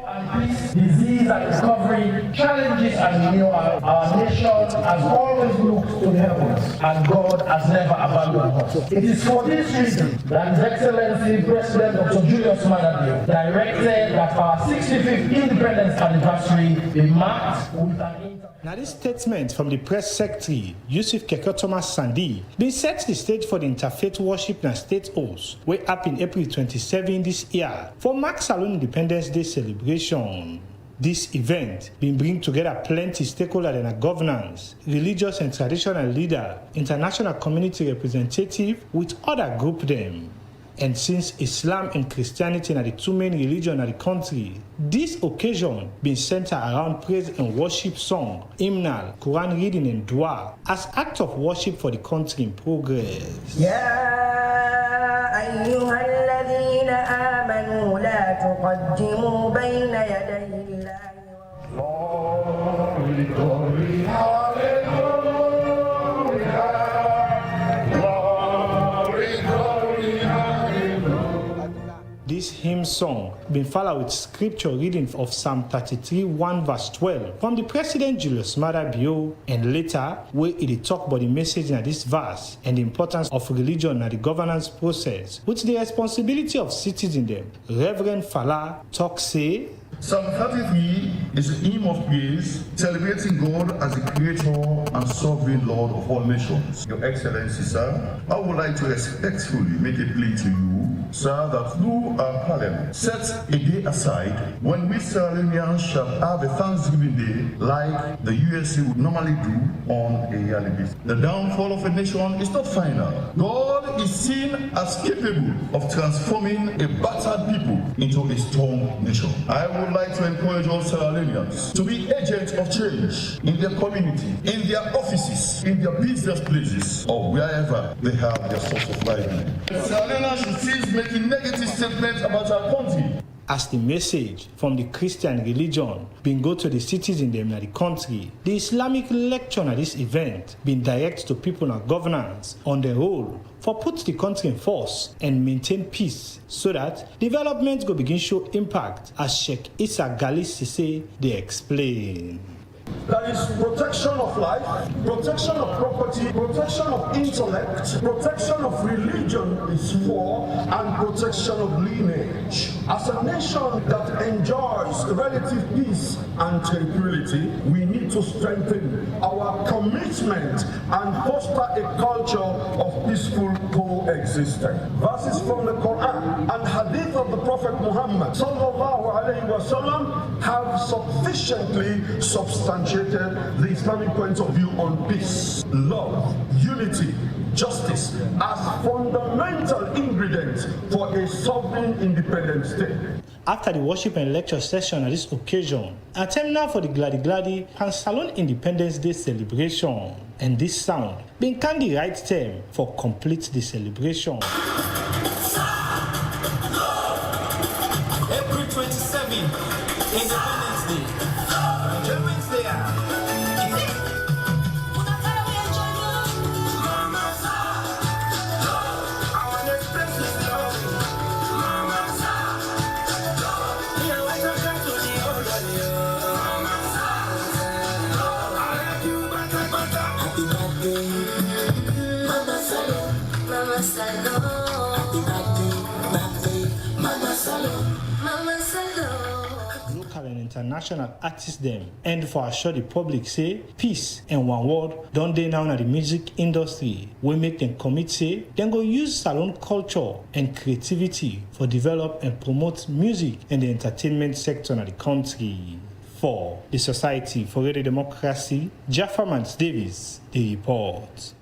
S19: And peace, disease and recovery, challenges and renewal, our nation has always looked to the heavens and God has never abandoned us. It is for this reason that His Excellency President Dr. Julius Maada Bio directed that our 65th independence anniversary be marked with an
S20: Now, this statement from the press secretary, Yusuf Keke Thomas Sandi, been set the stage for the Interfaith Worship in State House, way up in April 27 this year, for Mark Salon Independence Day celebration. This event been bring together plenty stakeholders in governance, religious and traditional leader, international community representative with other group them. And since Islam and Christianity are the two main religions in the country, this occasion been centered around praise and worship song, hymnal, Quran reading and dua as act of worship for the country in progress.
S21: أيها الذين آمنوا لا تقدموا بين يدي
S20: This hymn song been followed with scripture reading of Psalm 33:1 verse 12 from the President Julius Maada Bio, and later where it talk about the message in this verse and the importance of religion and the governance process with the responsibility of citizens them. Reverend Fala talk say,
S22: Psalm 33 is a hymn of praise, celebrating God as the creator and sovereign Lord of all nations. Your Excellency, sir, I would like to respectfully make a plea to you, sir, that through our parliament, set a day aside when we Sierra Leoneans shall have a Thanksgiving Day like the USA would normally do on a yearly basis. The downfall of a nation is not final. God is seen as capable of transforming a battered people into a strong nation. I would like to encourage all Sierra Leoneans to be agents of change in their community, in their offices, in their business places, or wherever they have their source of livelihood. Sierra Leoneans should cease making negative statements about our country.
S20: As the message from the Christian religion been go to the citizens in the country, the Islamic lecture at this event been direct to people and governance on the whole for put the country in force and maintain peace so that development go begin show impact, as Sheikh Issa Gali Sise they explain.
S22: That is protection of life, protection of property, protection of intellect, protection of religion is for, and protection of lineage. As a nation that enjoys relative peace and tranquility, we need to strengthen our commitment and foster a culture of peaceful coexistence. Verses from the Quran and Hadith of the Prophet Muhammad sallallahu alaihi wasallam have sufficiently substantiated the Islamic point of view on peace, love, unity, justice as fundamental ingredients for a sovereign independent state.
S20: After the worship and lecture session at this occasion, a time now for the Gladi Gladi and Salon Independence Day celebration. And this sound being the right term for complete the celebration.
S23: April 27, Independence Day. Germans there.
S20: Local and international artists them, and for assure the public say peace and one word don't they now in the music industry. We make them commit say then go use Salon culture and creativity for develop and promote music and the entertainment sector in the country. For the Society for Radio Democracy, Jaffa Mans Davis, the report.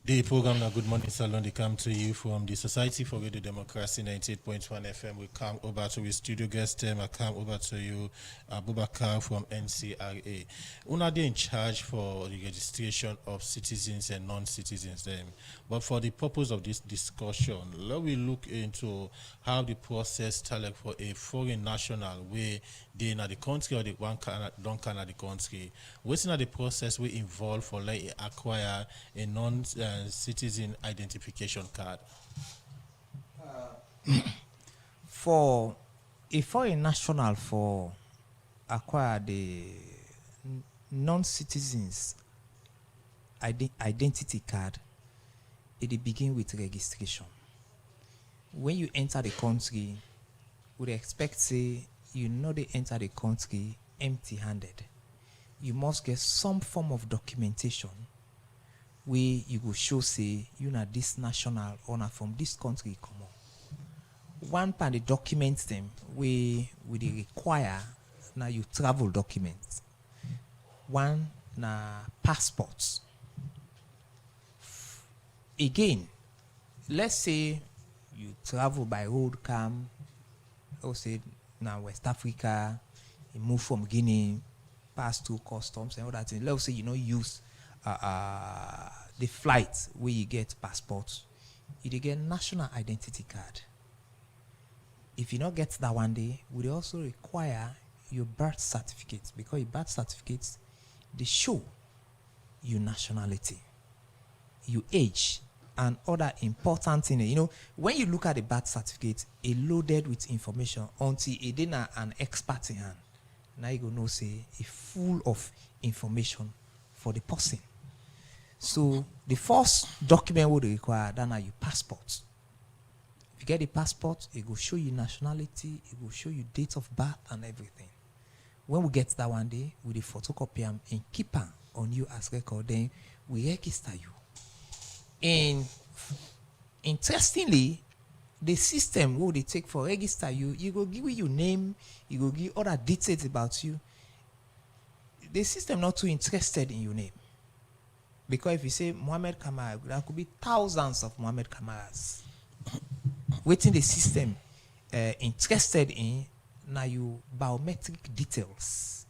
S2: The program now Good Morning Salon, they come to you from the Society for Radio Democracy 98.1 FM. We come over to the studio guest I come over to you, Abubakar from NCRA. Una they in charge for the registration of citizens and non-citizens them. But for the purpose of this discussion, let we look into how the process started for a foreign national where they in the country or the one don't can the country. What's in the process we involve for like acquire a non-citizen identification card?
S10: For a foreign national for acquire the non-citizens identity card, it begin with registration. When you enter the country, we expect say you know they enter the country empty-handed. You must get some form of documentation where you go show say you know this national or not from this country come on. One part the documents them where they require now you travel documents. One na passports. Again, let's say you travel by road come, or say now West Africa, you move from Guinea, pass through customs and all that thing. Let's say you know use the flight where you get passports, you get national identity card. If you not get that one day, we also require your birth certificate because your birth certificates they show your nationality, your age, and other important things. You know, when you look at the birth certificate, it loaded with information until it didn't an expert in hand. Now you go know say it's full of information for the person. So the first document would require that are your passport. If you get the passport, it will show you nationality, it will show you date of birth and everything. When we get that one day, we the photocopy them and keep them on you as record, then we register you. And interestingly, the system what they take for register you, you go give your name, you go give other details about you. The system not too interested in your name. Because if you say Mohammed Kamara, there could be thousands of Mohammed Kamaras. Waiting the system interested in now your biometric details.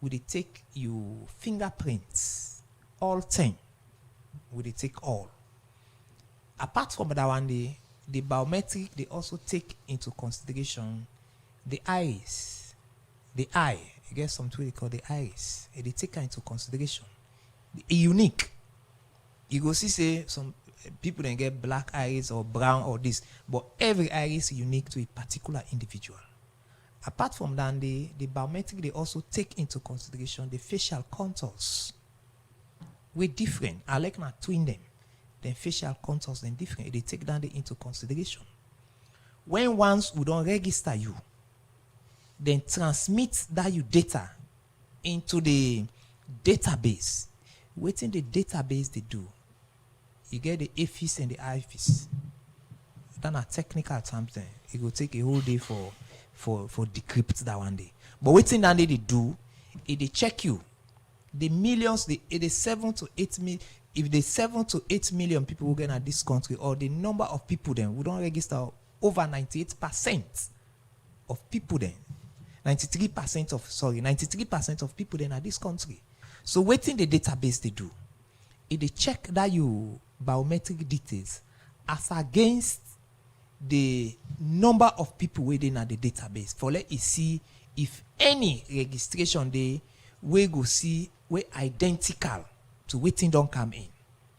S10: Will they take your fingerprints, all 10? Will they take all? Apart from that one, the biometric, they also take into consideration the iris. The eye, you get something they call the iris. They take into consideration. Unique. You go see say some people then get black iris or brown or this, but every iris is unique to a particular individual. Apart from that, the biometric, they also take into consideration the facial contours. We're different. I like not twin them. Then facial contours then different. They take that into consideration. When once we don't register you, then transmit that your data into the database. Within the database they do, you get the AFIS and the IFIS. That are technical terms then. It will take a whole day for decrypt that one day. But within that day they do, if they check you, the millions, the 7 to 8 million, if the 7 to 8 million people who get at this country, or the number of people then, we don't register over 98% of people then. 93% of people then at this country. So within the database they do, if they check that you biometric details as against the number of people within at the database, for let you see if any registration they we go see we identical to waiting don't come in.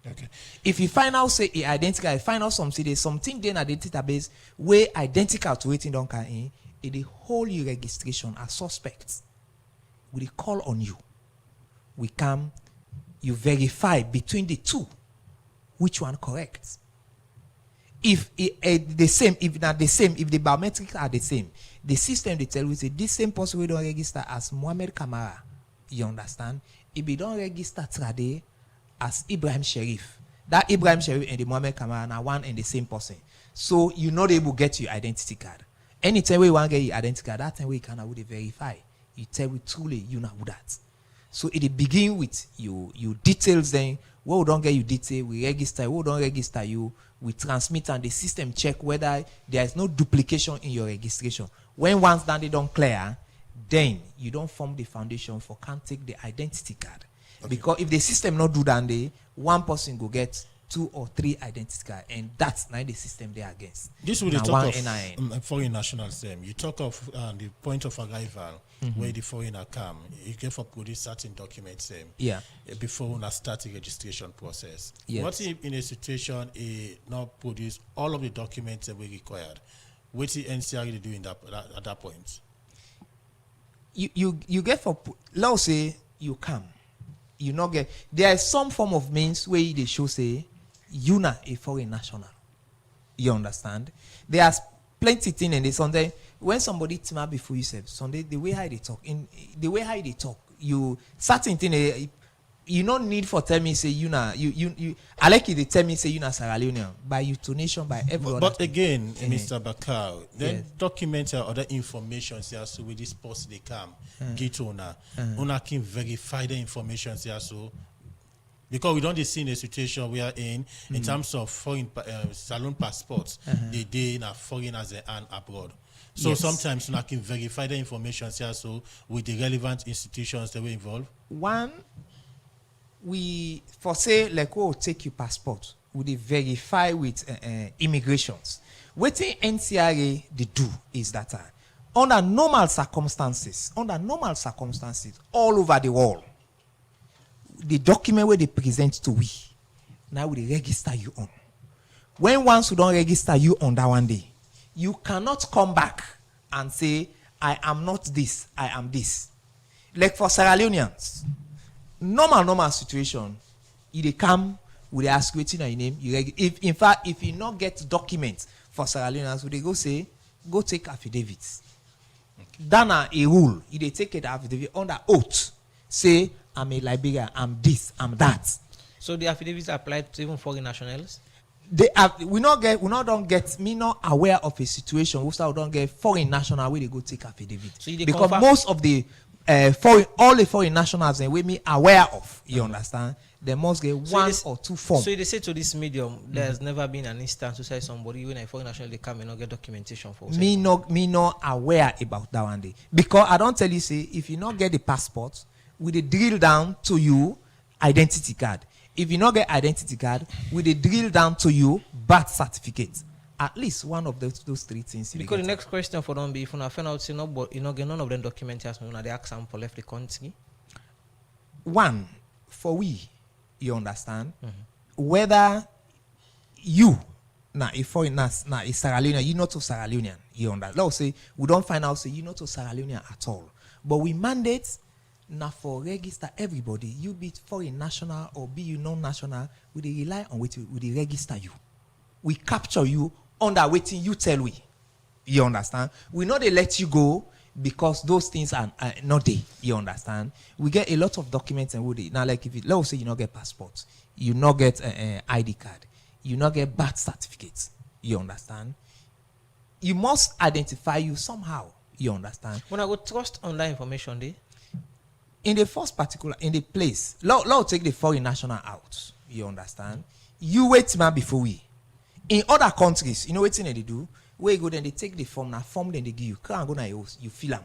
S2: Okay.
S10: If you find out say identical, you find out there's something then at the database we identical to waiting don't come in, they hold your registration as suspects. We call on you. We come, you verify between the two which one correct. If the same, if not the same, if the biometrics are the same, the system they tell you say this same person we don't register as Mohammed Kamara. You understand? If you don't register Trade as Ibrahim Sharif, that Ibrahim Sharif and the Mohammed Kamara are one and the same person. So you're not able to get your identity card. Anytime we want to get your identity card, that time we can verify you tell we truly you know who that. So it begin with you details then. Where we don't get you detail, we register. Where we don't register you, we transmit and the system check whether there is no duplication in your registration. When once that they don't clear, then you don't form the foundation for can't take the identity card. Okay. Because if the system not do that, one person go get 2 or 3 identity card, and that's not the system they are against.
S2: This will talk of foreign nationals. You talk of the point of arrival where the foreigner come. You get for produce certain documents. Before we start the registration process. Yes. What if in a situation not produce all of the documents that we required? What the NCRA do at that point?
S10: You get for let's say you come, you not get there is some form of means where they show say you not a foreign national. You understand? There's plenty thing in this Sunday when somebody team up before you say Sunday the way how they talk you certain thing you don't need for tell me say you I like it they tell me say you na Sierra Leonean by your donation by everyone.
S2: But again, Mr. Bakau, then document other information so with this post they come get una can verify the information so because we don't see in a situation we are in terms of foreign saloon passports they in a foreigners and abroad. So sometimes we can verify the information so with the relevant institutions that were involved.
S10: One, we for say like we'll take your passport, we verify with immigrations. What the NCRA they do is that under normal circumstances, all over the world, the document where they present to we, now we register you on. When once we don't register you on that one day, you cannot come back and say, I am not this, I am this. Like for Sierra Leoneans, normal situation, if they come, we ask you what's your name. If you not get documents for Sierra Leoneans, would they go say, go take affidavits. That's a rule. If they take it affidavit under oath, say, I'm a Liberian, I'm this, I'm that.
S1: So the affidavits apply to even foreign nationals?
S10: We not aware of a situation we don't get foreign national where they go take affidavit. So because most of the all the foreign nationals and we me aware of, you understand, they must get one or two forms.
S1: So they say to this medium, there's never been an instance to say somebody when a foreign national they come and not get documentation for.
S10: Me not aware about that one day because I don't tell you say if you not get the passport, we they drill down to you identity card. If you not get identity card, we they drill down to you birth certificate. At least one of those 3 things.
S1: Because the next question for them be if you find out say no, but you not get none of them documents as when they ask them for left the country.
S10: One, for we, you understand, whether you now if foreign now is Sierra Leonean, you not to Sierra Leonean, you understand. Let's say we don't find out say you not to Sierra Leonean at all, but we mandate. Now for register everybody, you be foreign national or be you non-national, we they rely on we register you. We capture you under waiting you tell we. You understand? We know they let you go because those things are not there. You understand? We get a lot of documents and we now like if let's say you not get passports, you not get ID card, you not get birth certificates. You understand? You must identify you somehow. You understand?
S1: When I go trust online information there.
S10: In the first particular, in the place, let's take the foreign national out. You understand? You wait man before we. In other countries, you know what they do? Where you go, then they take the form, then they give you. Can't go now, you fill them.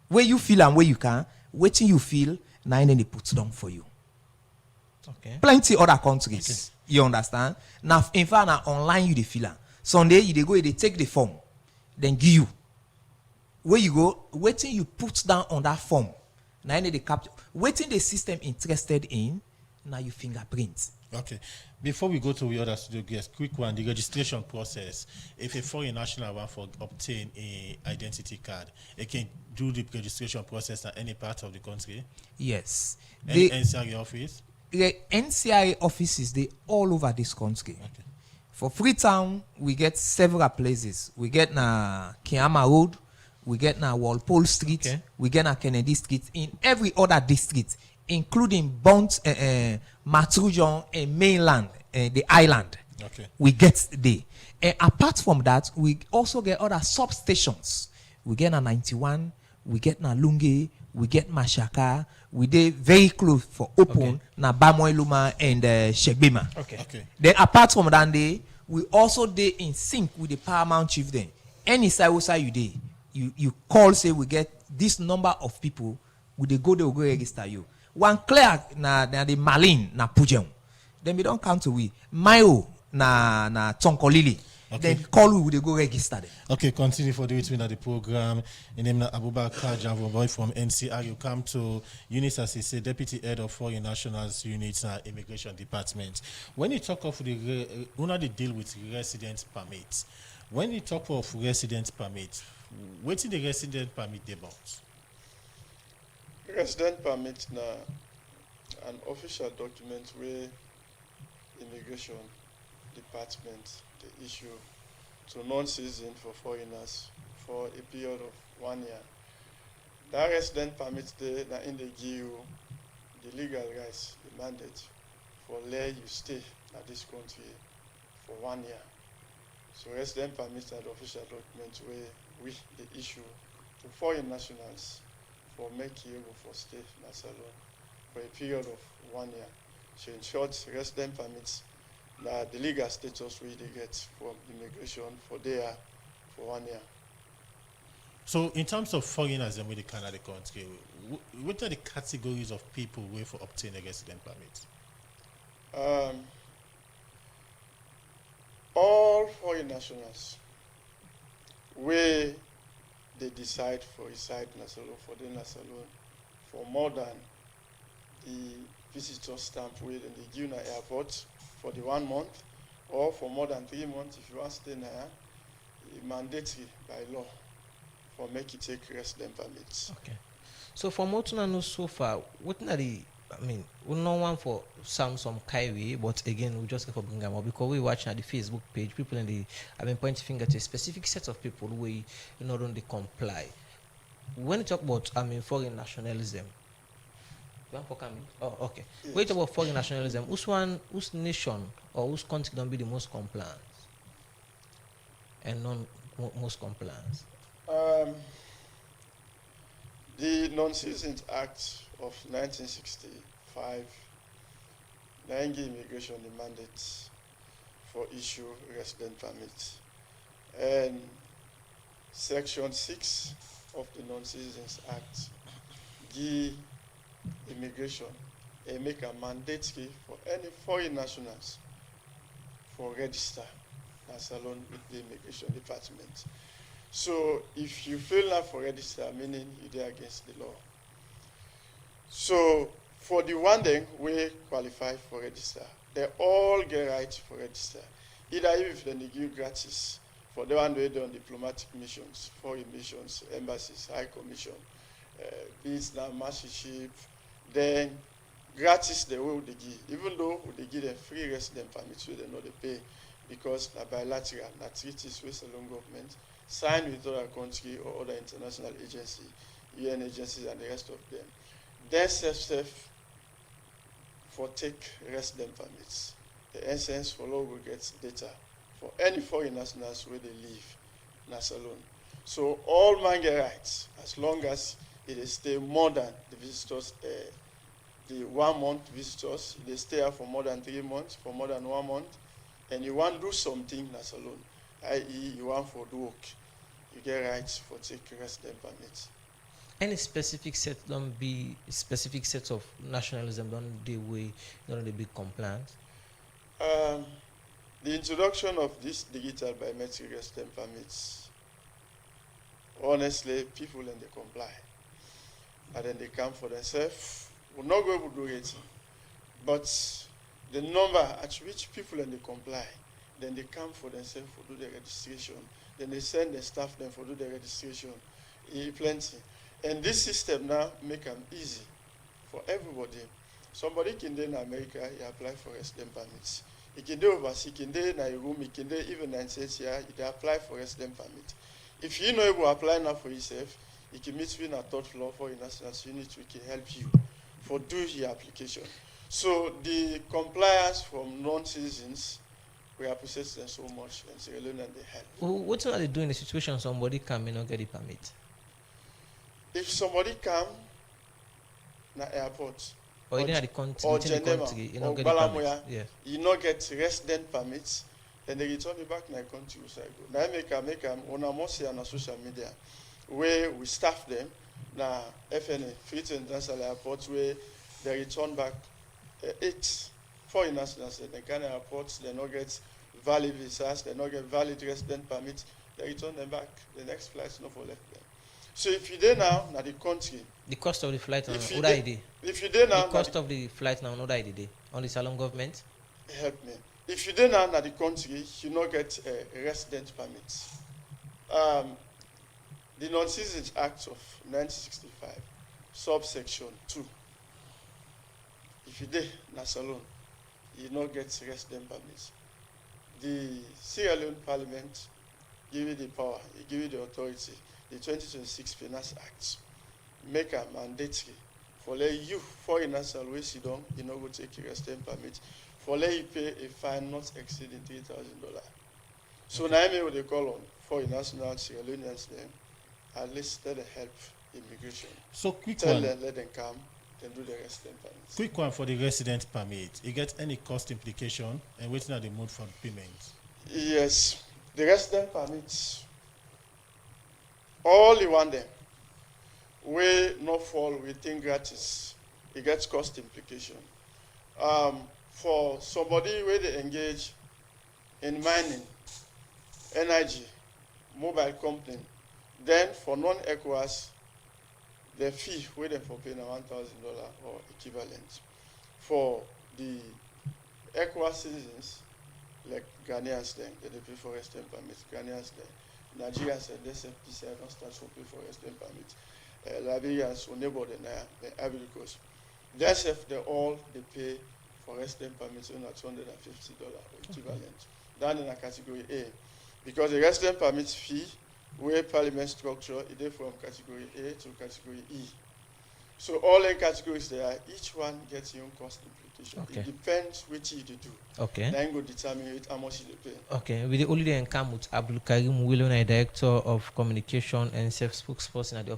S10: Where you fill them, where you can, waiting you feel, now then they put down for you.
S1: Okay.
S10: Plenty other countries. Okay. You understand? Now, in fact, now online you they fill them. Sunday, you they go, they take the form, then give you. Where you go, waiting you put down on that form. Now they capture waiting the system interested in now you fingerprint.
S2: Okay. Before we go to the other studio guest, quick one, the registration process. If a foreign national want for obtain a identity card, it can do the registration process at any part of the country?
S10: Yes.
S2: Any NCRA office?
S10: The NCRA offices they all over this country. Okay. For Freetown, we get several places. We get na Kiama Road. We get now Walpole Street. Okay. We get now Kennedy Street. In every other district, including Bont, Matrujon, and mainland, the island. Okay. We get there. And apart from that, we also get other substations. We get a 91. we get na Lunge, we get Mashaka, we dey very close for open na Bamoy Luma and Shegbema.
S1: Okay.
S10: Then apart from that day, we also dey in sync with the paramount chief then. Any side you dey, you call say we get this number of people, we dey go register you. One clear na the Malin na Pujeon. Then we don't come to we. Mayo na Tonkolili.
S2: Okay.
S10: Then call we dey go register them.
S2: Okay, continue for the between the program. In name na Abubakar Janvoboy from NCR. You come to Eunice Asise, Deputy Head of Foreign Nationals Units and Immigration Department. When you talk of the una dey deal with residence permits. When you talk of residence permit, what is the resident permit about?
S11: Resident permit na an official document where immigration department they issue to non-citizens for foreigners for a period of 1 year. That resident permit they na in the give you the legal rights, the mandate for let you stay at this country for 1 year. So resident permits are the official document where we they issue to foreign nationals for make you able for stay in Salon for a period of 1 year. So in short, resident permits na the legal status we they get from immigration for there for 1 year.
S2: So in terms of foreigners and with the Canada country, what are the categories of people where for obtain a resident permit? All foreign nationals where they decide for reside in Salon for the Salon for more than the visitor stamp where they give in airport for the 1 month, or for more than 3 months if you want to stay there, it's mandatory by law for make it take resident permits.
S1: Okay. So from what you know so far, what are the we know one for some Kaiwi, but again we just go for bring them up because we watching at the Facebook page, people in the pointing finger to a specific set of people who not only comply. When you talk about foreign nationalism, oh okay. Yes. When you talk about foreign nationalism, whose nation or whose country don't be the most compliant and most compliant?
S11: The Non-Citizens Act of 1965, Nigeria Immigration the mandate for issue resident permits, and Section 6 of the Non-Citizens Act give immigration and make a mandatory for any foreign nationals for register as alone with the immigration department. So if you fail now for register, meaning you are against the law. So for the one then we qualify for register, they all get rights for register. Either if they give gratis for the one who on diplomatic missions, foreign missions, embassies, high commission, beats now mastership, then gratis they will they give, even though they give them free resident permits, so they know they pay because na bilateral, na treaties with the long government. Signed with other country or other international agency, UN agencies and the rest of them. Then self for take resident permits. The essence for law will get data for any foreign nationals where they live in Salon. So all man get rights as long as it is stay more than the visitors, the 1 month visitors, they stay here for more than 3 months, for more than 1 month, and you want to do something in Salon, i.e. you want for do work. You get rights for take resident permits.
S1: Any specific set don't be specific sets of nationalism don't they be compliant?
S11: The introduction of this digital biometric resident permits, honestly, people and they comply. And then they come for themselves. We're not going to do it. But the number at which people and they comply, then they come for themselves for do the registration. Then they send the staff them for do the registration. Plenty. And this system now make them easy for everybody. Somebody can do in America, he apply for resident permits. He can do overseas, he can do in a room, he can do even in States here, he apply for resident permit. If you know able to apply now for yourself, you can meet with a third floor for your national unit, we can help you for do your application. So the compliance from non-citizens, we appreciate them so much and Sierra Leone and they help.
S1: What are they doing in a situation somebody can may not get a permit?
S11: if somebody come na airport
S1: or in the country,
S11: or
S1: within the
S11: Geneva
S1: country, you
S11: or
S1: know, get the
S11: Balamoya,
S1: permit. Yeah.
S11: you not get resident permits, then they return you back to the country. Now make on a most on social media where we staff them na FNA, Free International Airport, where they return back 8 foreigners. They can airports, they not get valid visas, they not get valid resident permits, they return them back. The next flight is not for left them. So if you there now, na the country.
S1: The cost of the flight now,
S11: If you
S1: what
S11: dey-
S1: idea?
S11: if you there now,
S1: the cost of the flight now, what idea? On the Salon government?
S11: Help me. If you there now, na the country, you not get a resident permit. The Non-Citizens Act of 1965, subsection 2. If you there na Salon, you not get resident permits. The Sierra Leone Parliament give you the power, it give you the authority. The 2026 Finance Act make a mandatory for let you foreigners always sit down, you know, go take a resident permit, for let you pay a fine not exceeding $3,000. So now what they call on foreigners now Sierra Leoneans them, at least let them help immigration.
S2: So quick
S11: Tell
S2: one.
S11: them, let them come, then do the resident permits.
S2: Quick one for the resident permit. You get any cost implication and waiting at the mode for payment?
S11: Yes, the resident permits, all you want them, we not fall within gratis. It gets cost implication. For somebody where they engage in mining, energy, mobile company, then for non-ECOWAS, the fee where they for paying $1,000 or equivalent. For the ECOWAS citizens, like Ghanaians then, they pay for resident permits. Ghanaians then. Nigerians and they say PCI don't start to pay for resident permits. Liberians who neighbor the Ivory Coast. They all they pay for resident permits on $250 or equivalent. Down in a category A. Because the resident permits fee, where parliament structure, it is from category A to category E. So all the categories there, each one gets your own cost implication.
S1: Okay.
S11: It depends which you do.
S1: Okay.
S11: Then go determine how much you pay.
S1: Okay, we only encounter with Abdul Karim Wilona, Director of Communication and Self-Spokesperson at the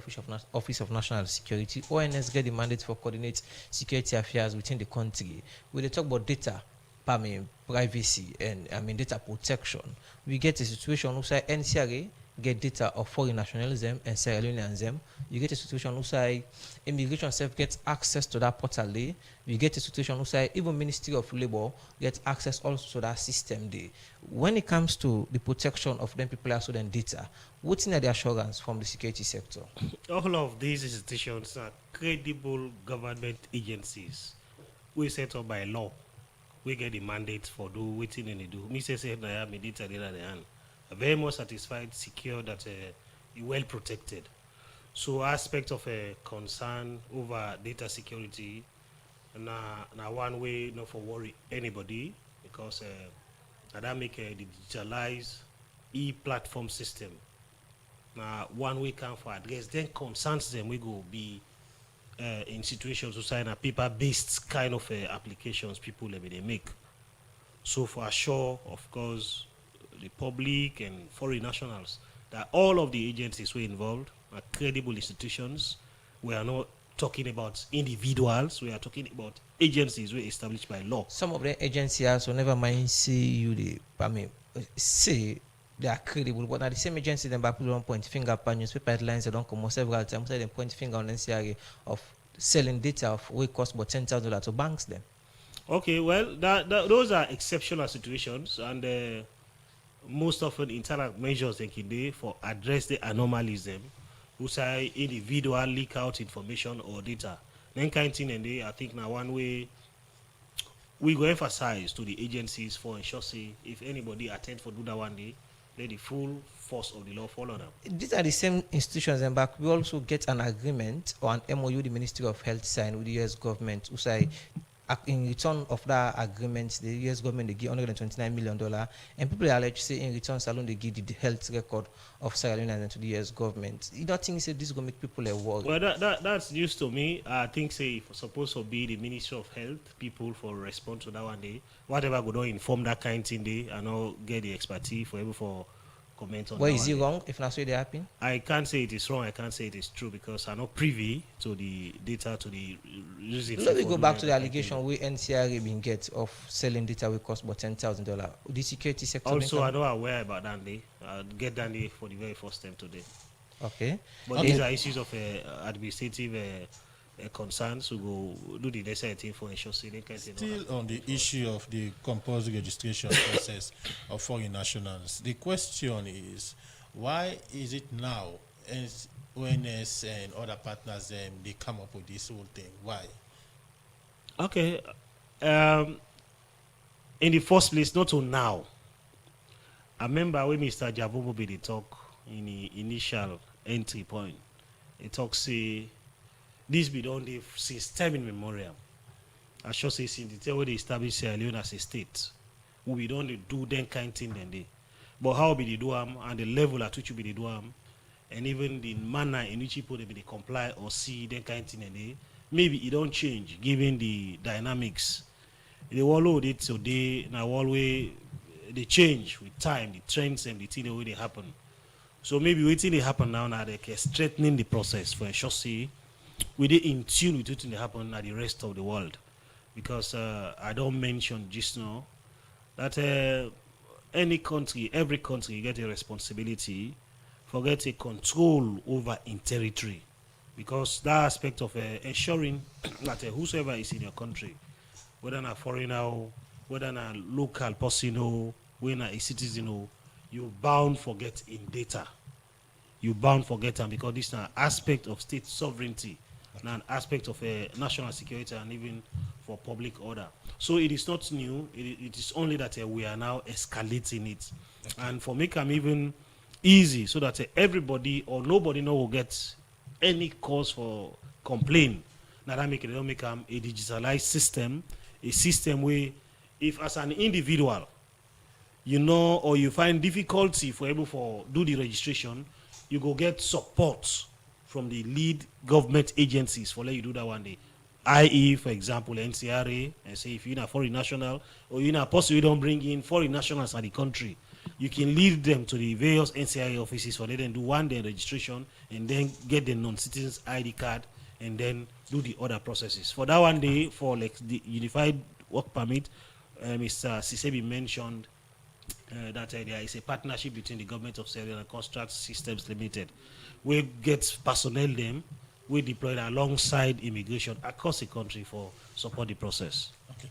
S1: Office of National Security. ONS get the mandate for coordinate security affairs within the country. We talk about data, privacy, and data protection. We get a situation where NCRA get data of foreign nationalism and Sierra Leoneanism. You get a situation where immigration self gets access to that portal day. You get a situation where even Ministry of Labour gets access also to that system day. When it comes to the protection of them people also then data, what's in the assurance from the security sector?
S9: All of these institutions are credible government agencies we set up by law. We get the mandate for do waiting and they do. Me say I have my data there at the hand. Very much satisfied, secure, that well protected. So aspect of a concern over data security, now one way not for worry anybody, because that make the digitalized e-platform system. Now one way can for address then concerns them we go be in situations to sign a paper-based kind of applications people they make. So for sure, of course, the public and foreign nationals, that all of the agencies were involved are credible institutions. We are not talking about individuals, we are talking about agencies were established by law.
S1: Some of the agencies also never mind say say they are credible, but at the same agency then back one point finger upon newspaper headlines they don't come several times, so they point finger on NCRA of selling data of way cost about $10,000 to banks then.
S9: Okay, well those are exceptional situations, and most often internal measures they can do for address the anomalies them who say individual leak out information or data. Then kind of thing, and I think now one way we go emphasize to the agencies for ensure say if anybody attend for do that one day, let the full force of the law follow them.
S1: These are the same institutions, and back we also get an agreement or an MOU the Ministry of Health signed with the US government who say in return of that agreement, the US government they give $129 million, and people are alleged say in return Salon they give the health record of Sierra Leone to the US government. You don't think say this is gonna make people worry?
S9: Well, that's news to me. I think say if supposed to be the Ministry of Health people for respond to that one day, whatever go on inform that kind of thing they and not get the expertise for able for comment on
S1: Why
S9: that
S1: is it
S9: one.
S1: wrong if not so they happen?
S9: I can't say it is wrong. I can't say it is true because I'm not privy to the data to the reason.
S1: Let me go back to the allegation where NCRA been get of selling data will cost about $10,000. The security sector.
S9: Also, I'm not aware about Dandy. I'll get Dandy for the very first time today.
S1: Okay.
S9: But these are issues of administrative concerns who go do the necessary thing for ensure they can.
S2: Still on the issue of the compulsory registration process of foreign nationals, the question is, why is it now ONS and other partners they come up with this whole thing? Why?
S9: Okay. In the first place, not till now. I remember when Mr. Javobo be the talk in the initial entry point. He talk say this be done since time immemorial. I should say since the time when they established Sierra Leone as a state, we don't do that kind of thing then they. But how be they do them and the level at which you be they do them, and even the manner in which people they be they comply or see that kind of thing then they, maybe it don't change given the dynamics. They all it today now always they change with time, the trends and the thing the way they happen. So maybe waiting they happen now they can strengthening the process for ensure see we they in tune with what they happen at the rest of the world. Because I don't mention just now that any country, every country get a responsibility for get a control over in territory. Because that aspect of ensuring that whosoever is in your country, whether a foreigner, whether a local person, whether a citizen, you bound forget in data. You bound forget them because this is an aspect of state sovereignty, an aspect of national security, and even for public order. So it is not new. It is only that we are now escalating it, and for make them even easy, so that everybody or nobody will get any cause for complaint. Now that make it don't make them a digitalized system. A system where if as an individual or you find difficulty for able for do the registration, you go get support from the lead government agencies for let you do that one day. i.e., for example, NCRA, and say if you're in a foreign national or you're in a person you don't bring in foreign nationals at the country, you can lead them to the various NCRA offices for let them do one day registration and then get the non-citizens ID card and then do the other processes. For that one day, for like the unified work permit, Mr. Sisebi mentioned that there is a partnership between the government of Sierra Leone and Construct Systems Limited. We get personnel them, we deploy alongside immigration across the country for support the process.
S2: Okay.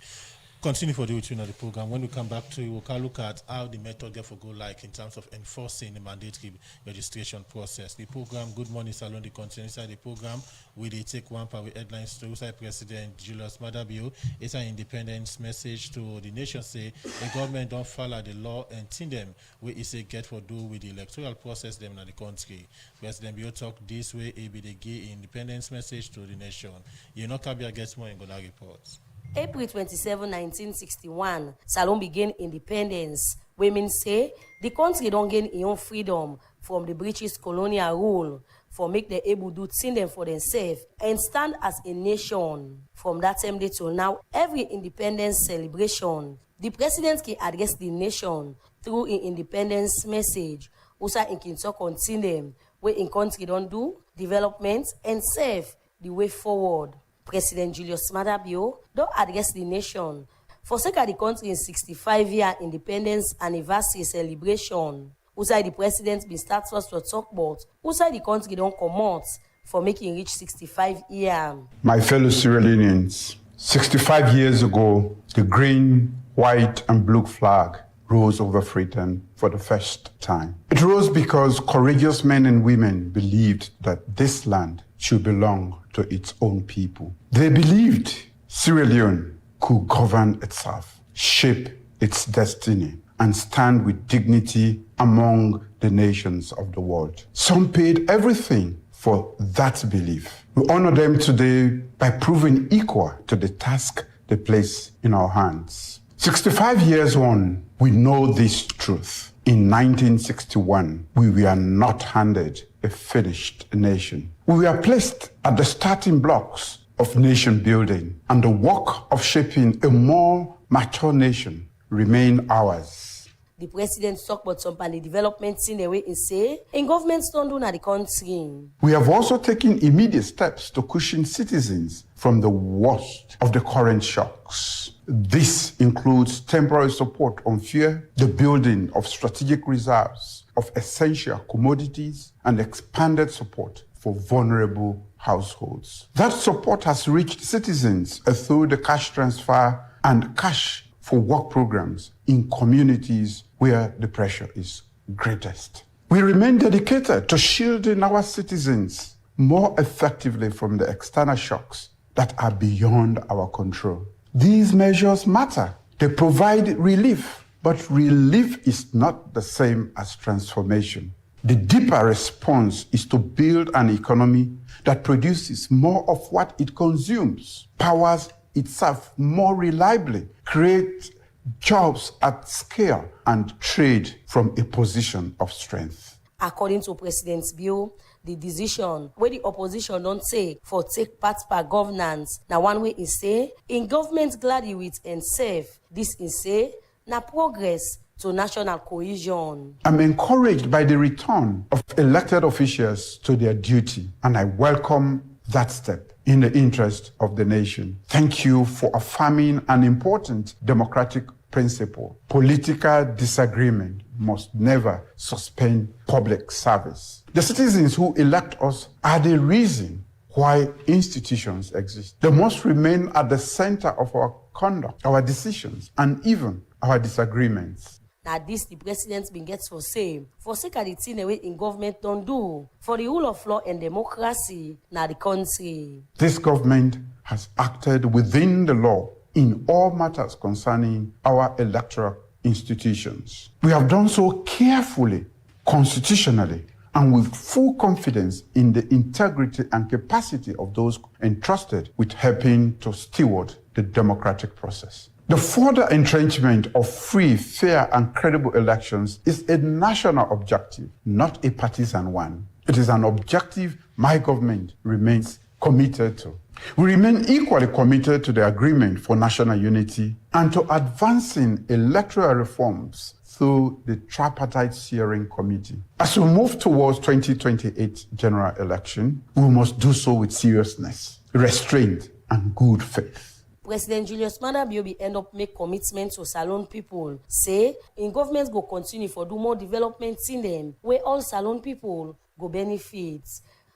S2: Continue for the routine of the program. When we come back to it, we can look at how the method therefore go like in terms of enforcing the mandatory registration process. The program, Good Morning Salon, the continue inside the program, we they take one part with headlines to Usai President Julius Madabio. It's an independence message to the nation say the government don't follow the law and tin them where it say get for do with the electoral process them in the country. President Bio talk this way, it be the gay independence message to the nation. You know, Kabia gets more in Gona reports.
S3: April 27, 1961, Salon began independence. Women say the country don't gain its own freedom from the British colonial rule for make them able to do them for themselves and stand as a nation. From that time day till now, every independence celebration, the president can address the nation through an independence message. Also, in can talk on them where in country don't do development and serve the way forward. President Julius Madabio don't address the nation for sake of the country in 65-year independence anniversary celebration. Usai the president been start first to talk about usai the country don't come out for making reach 65 years.
S8: My fellow Sierra Leoneans, 65 years ago, the green, white, and blue flag rose over Freetown for the first time. It rose because courageous men and women believed that this land should belong to its own people. They believed Sierra Leone could govern itself, shape its destiny, and stand with dignity among the nations of the world. Some paid everything for that belief. We honor them today by proving equal to the task they place in our hands. 65 years on, we know this truth. In 1961, we were not handed a finished nation. We were placed at the starting blocks of nation building, and the work of shaping a more mature nation remain ours.
S3: The president talk about some of the developments in the way he say, in governments don't do na the country.
S8: We have also taken immediate steps to cushion citizens from the worst of the current shocks. This includes temporary support on fuel, the building of strategic reserves of essential commodities, and expanded support for vulnerable households. That support has reached citizens through the cash transfer and cash for work programs in communities where the pressure is greatest. We remain dedicated to shielding our citizens more effectively from the external shocks that are beyond our control. These measures matter. They provide relief, but relief is not the same as transformation. The deeper response is to build an economy that produces more of what it consumes, powers itself more reliably, creates jobs at scale, and trade from a position of strength.
S3: According to President's bill, the decision where the opposition don't take for take part per governance. Now one way is say, in government gladly with and safe, this is say, na progress to national cohesion.
S8: I'm encouraged by the return of elected officials to their duty, and I welcome that step in the interest of the nation. Thank you for affirming an important democratic principle. Political disagreement must never suspend public service. The citizens who elect us are the reason why institutions exist. They must remain at the center of our conduct, our decisions, and even our disagreements.
S3: Now this the president been gets for say of the thing away in government don't do for the rule of law and democracy now the country.
S8: This government has acted within the law in all matters concerning our electoral institutions. We have done so carefully, constitutionally, and with full confidence in the integrity and capacity of those entrusted with helping to steward the democratic process. The further entrenchment of free, fair, and credible elections is a national objective, not a partisan one. It is an objective my government remains committed to. We remain equally committed to the agreement for national unity and to advancing electoral reforms through the Tripartite Steering Committee. As we move towards 2028 general election, we must do so with seriousness, restraint, and good faith.
S3: President Julius Maada Bio end up make commitments to Salone people. Say, in governments go continue for do more developments in them, where all Salone people go benefit.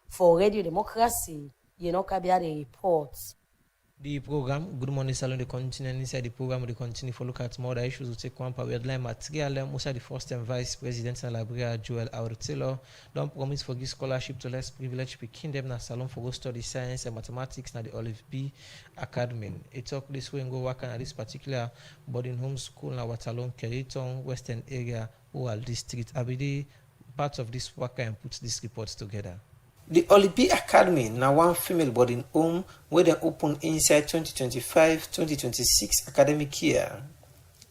S3: For Radio Democracy, Kabia the reports.
S1: The program, Good Morning Salon, the continue, inside the program, we continue for look at more other issues. We take one power headline material. Most of the first time Vice President and Librarian Joel Aurtelo don't promise for give scholarship to less privileged picking them na Salon for go study science and mathematics na the Olive B Academy. It talk this way and go work at this particular boarding home school na Waterloo, Keriton, Western area, Ural district. Abidi part of this worker and puts these reports together.
S10: The Olibi Academy now one female boarding home where they open inside 2025-2026 academic year.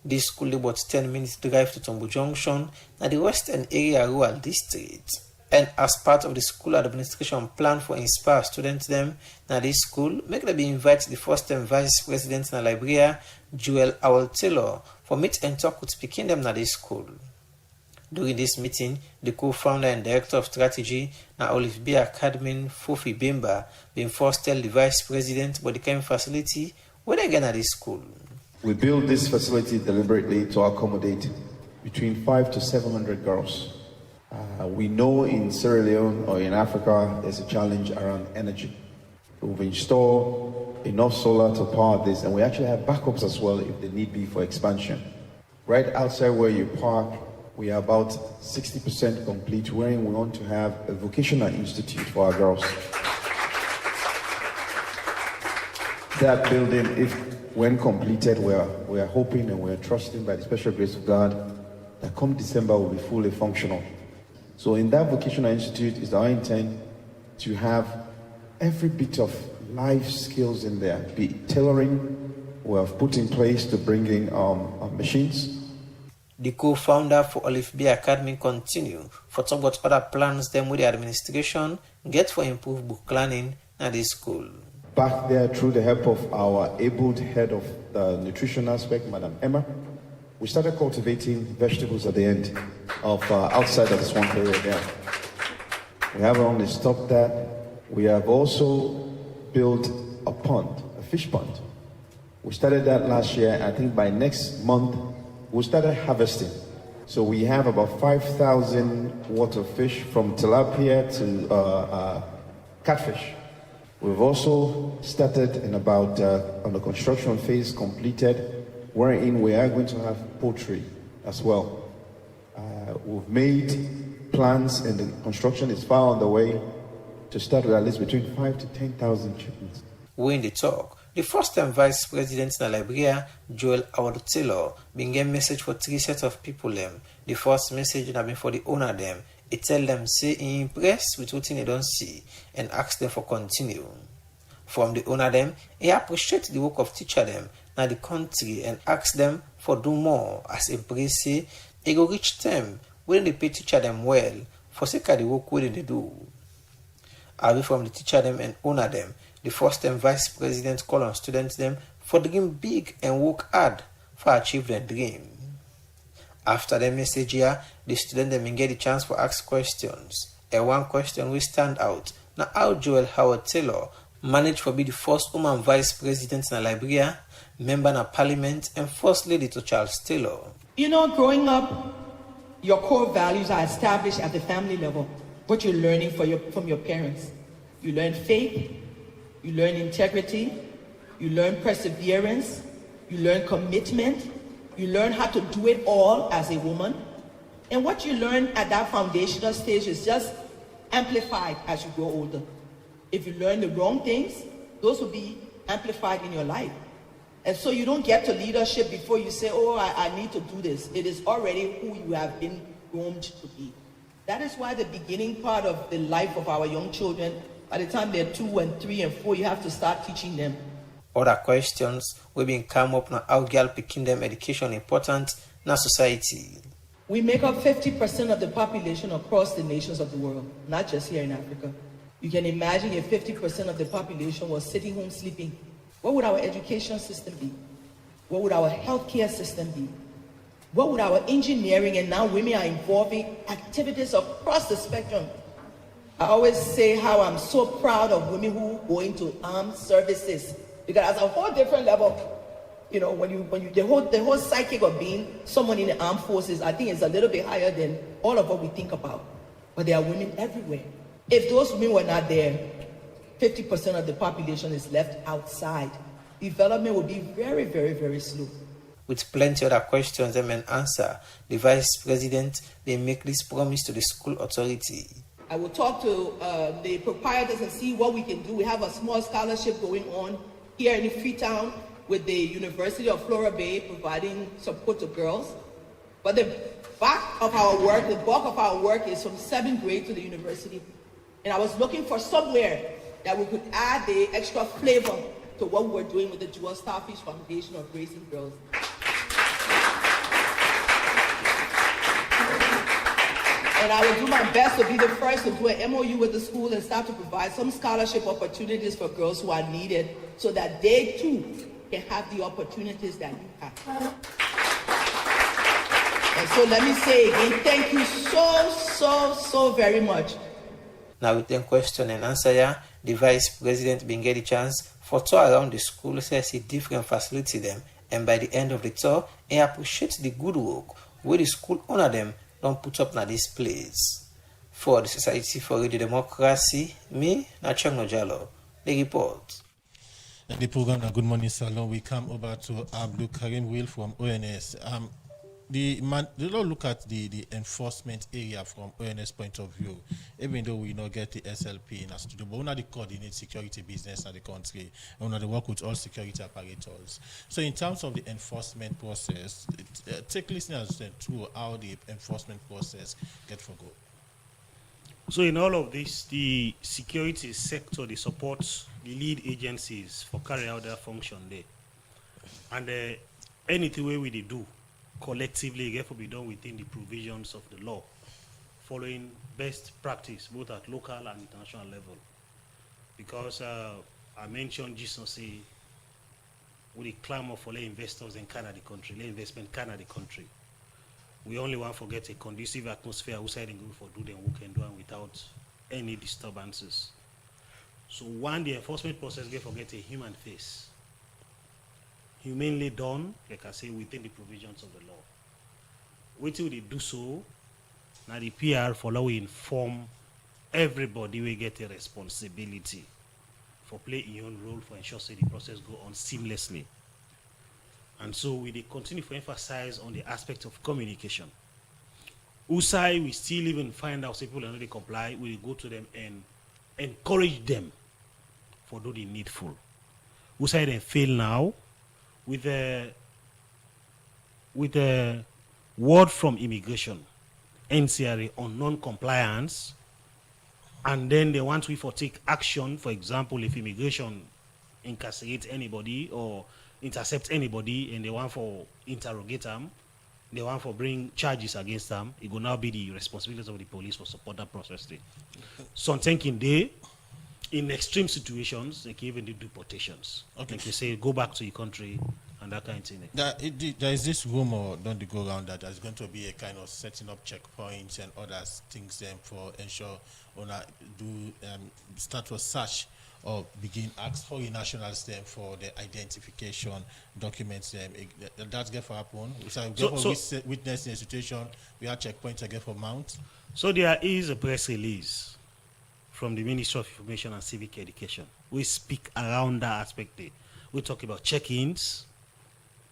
S10: This school about 10 minutes drive to Tombo Junction and the Western area rural district. And as part of the school administration plan for inspire students them now this school, make them be invite the first time Vice President and Librarian Joel Aurtelo for meet and talk with speaking them now this school. During this meeting, the co-founder and director of strategy at Olive B Academy, Fofi Bemba, been first tell the vice president about the kind of facility where they get at this school.
S4: We built this facility deliberately to accommodate between 500 to 700 girls. We know in Sierra Leone or in Africa, there's a challenge around energy. We've installed enough solar to power this, and we actually have backups as well if the need be for expansion. Right outside where you park, we are about 60% complete, wherein we want to have a vocational institute for our girls. That building, when completed, we are hoping and we are trusting by the special grace of God that come December will be fully functional. So in that vocational institute is our intent to have every bit of life skills in there, be it tailoring, we have put in place to bring in machines.
S10: The co-founder for Olive B Academy continue for talk about other plans them with the administration get for improved book learning at this school.
S4: Back there, through the help of our able head of the nutrition aspect, Madam Emma, We started cultivating vegetables at the end of outside of the swamp area there. We haven't only stopped that. We have also built a pond, a fish pond. We started that last year. I think by next month, we'll start harvesting. So we have about 5,000 water fish from tilapia to catfish. We've also started in about, on the construction phase completed, wherein we are going to have poultry as well. We've made plans and the construction is far on the way to start with at least between 5,000 to 10,000 chickens.
S10: When the talk, the first-time Vice President in Liberia, Joel Howard Taylor, began a message for 3 sets of people. The first message had been for the owner them. It tell them say he impressed with what they don't see and ask them for continue. From the owner them, he appreciate the work of teacher them now the country and ask them for do more as embrace say he go reach them when they pay teacher them well for sake of the work where they do. Away from the teacher them and owner them, the first-time Vice President call on students them for dream big and work hard for achieve their dream. After the message here, the students them get the chance for ask questions. And one question will stand out. Now how Joel Howard Taylor managed to be the first woman Vice President in Liberia, member of Parliament, and First Lady to Charles Taylor.
S5: You know, growing up, your core values are established at the family level. What you're learning from your parents. You learn faith, you learn integrity, you learn perseverance, you learn commitment, you learn how to do it all as a woman. And what you learn at that foundational stage is just amplified as you grow older. If you learn the wrong things, those will be amplified in your life. And so you don't get to leadership before you say, oh, I need to do this. It is already who you have been groomed to be. That is why the beginning part of the life of our young children, by the time they're 2 and 3 and 4, you have to start teaching them.
S10: Other questions will be come up now how girl picking them education important in our society.
S5: We make up 50% of the population across the nations of the world, not just here in Africa. You can imagine if 50% of the population was sitting home sleeping, what would our education system be? What would our healthcare system be? What would our engineering, and now women are involving activities across the spectrum. I always say how I'm so proud of women who go into armed services, because at a whole different level, you know, the whole psychic of being someone in the armed forces, I think is a little bit higher than all of what we think about. But there are women everywhere. If those women were not there, 50% of the population is left outside. Development would be very, very, very slow.
S10: With plenty other questions and answer, the Vice President, they make this promise to the school authority.
S5: I will talk to the proprietors and see what we can do. We have a small scholarship going on here in Freetown with the University of Flora Bay providing support to girls. But the bulk of our work is from 7th grade to the university. And I was looking for somewhere that we could add the extra flavor to what we're doing with the Jewel Starfish Foundation of Raising Girls. And I will do my best to be the first to do an MOU with the school and start to provide some scholarship opportunities for girls who are needed so that they too can have the opportunities that you have. And so let me say again, thank you so very much.
S10: Now with the question and answer here, the Vice President being get a chance for tour around the school, says he different facility them, and by the end of the tour, he appreciates the good work where the school owner them don't put up na this place. For the Society for Radio Democracy, me, Nachang Nojalo, the report.
S2: In the program, Good Morning Salon, we come over to Abdul Karim Will from ONS. They don't look at the enforcement area from ONS point of view, even though we not get the SLP in our studio, but we not coordinate security business in the country, and we not work with all security apparatus. So in terms of the enforcement process, take listeners to how the enforcement process get for go.
S9: So in all of this, the security sector, they support the lead agencies for carry out their function there. And anything we do, collectively, it will be done within the provisions of the law, following best practice, both at local and international level. Because I mentioned GCC, we clamor for let investors in Canada country, let investment Canada country. We only want to get a conducive atmosphere outside and go for do them work and do them without any disturbances. So one, the enforcement process get forget a human face. Humanely done, like I say, within the provisions of the law. Wait till they do so, now the PR for law will inform everybody will get a responsibility for play your own role for ensure that the process go on seamlessly. And so we continue to emphasize on the aspect of communication. USAI, we still even find out people already comply, we go to them and encourage them for do the needful. USAI then fail now with a word from immigration, NCRA on non-compliance, and then they want we for take action. For example, if immigration incarcerate anybody or intercept anybody and they want for interrogate them, they want for bring charges against them, it will now be the responsibility of the police for support that process. So I'm thinking in extreme situations, they can even do deportations. Okay. Like you say, go back to your country and that kind of thing.
S2: There is this rumor, don't they go around, that there's going to be a kind of setting up checkpoints and other things for ensure start to search or begin ask for nationals them for the identification documents them. That's going to happen. So witness in a situation, we have checkpoints again for mount.
S9: So there is a press release from the Ministry of Information and Civic Education. We speak around that aspect there. We talk about check-ins,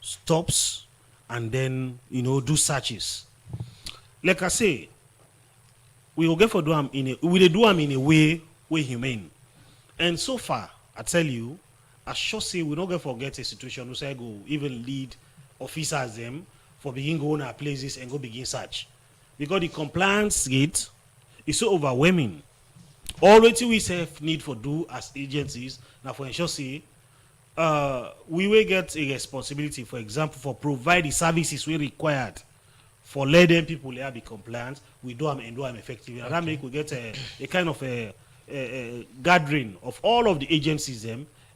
S9: stops, and then do searches. Like I say, we will get for do them in a way humane. And so far, I tell you, I sure say we don't get forget a situation where say go even lead officers them for begin go on our places and go begin search. Because the compliance rate is so overwhelming. Already we say need for do as agencies, now for ensure say we will get a responsibility, for example, for provide the services we required for letting people be compliant. We do them and do them effectively. And that make we get a kind of a gathering of all of the agencies.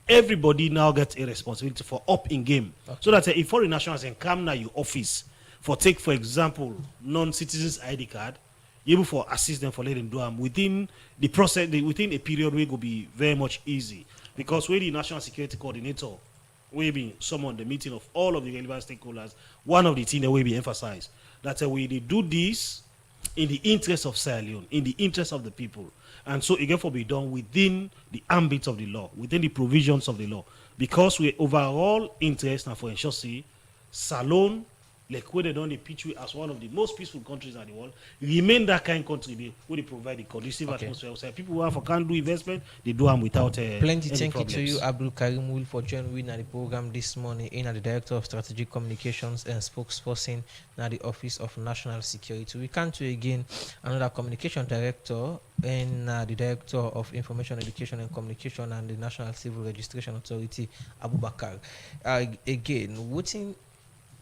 S9: Everybody now gets a responsibility for up in game. Okay. So that if foreign nationals can come now your office for take, for example, non-citizens ID card, able for assist them for letting do them within the process, within a period where it will be very much easy. Because when the National Security Coordinator will be summoned the meeting of all of the relevant stakeholders, one of the things that will be emphasized, that we do this in the interest of Sierra Leone, in the interest of the people. And so it therefore be done within the ambit of the law, within the provisions of the law. Because we overall interest now for ensure Salone, like where they don't pitch we as one of the most peaceful countries in the world, remain that kind of country where they provide the conducive atmosphere. So people who have can't do investment, they do them without
S1: plenty.
S9: Any
S1: thank
S9: problems.
S1: You to you, Abdul Karim Will, for joining me in the program this morning. In the Director of Strategic Communications and spokesperson in the Office of National Security. We come to again another communication director and the Director of Information Education and Communication and the National Civil Registration Authority, Abubakar. Again, what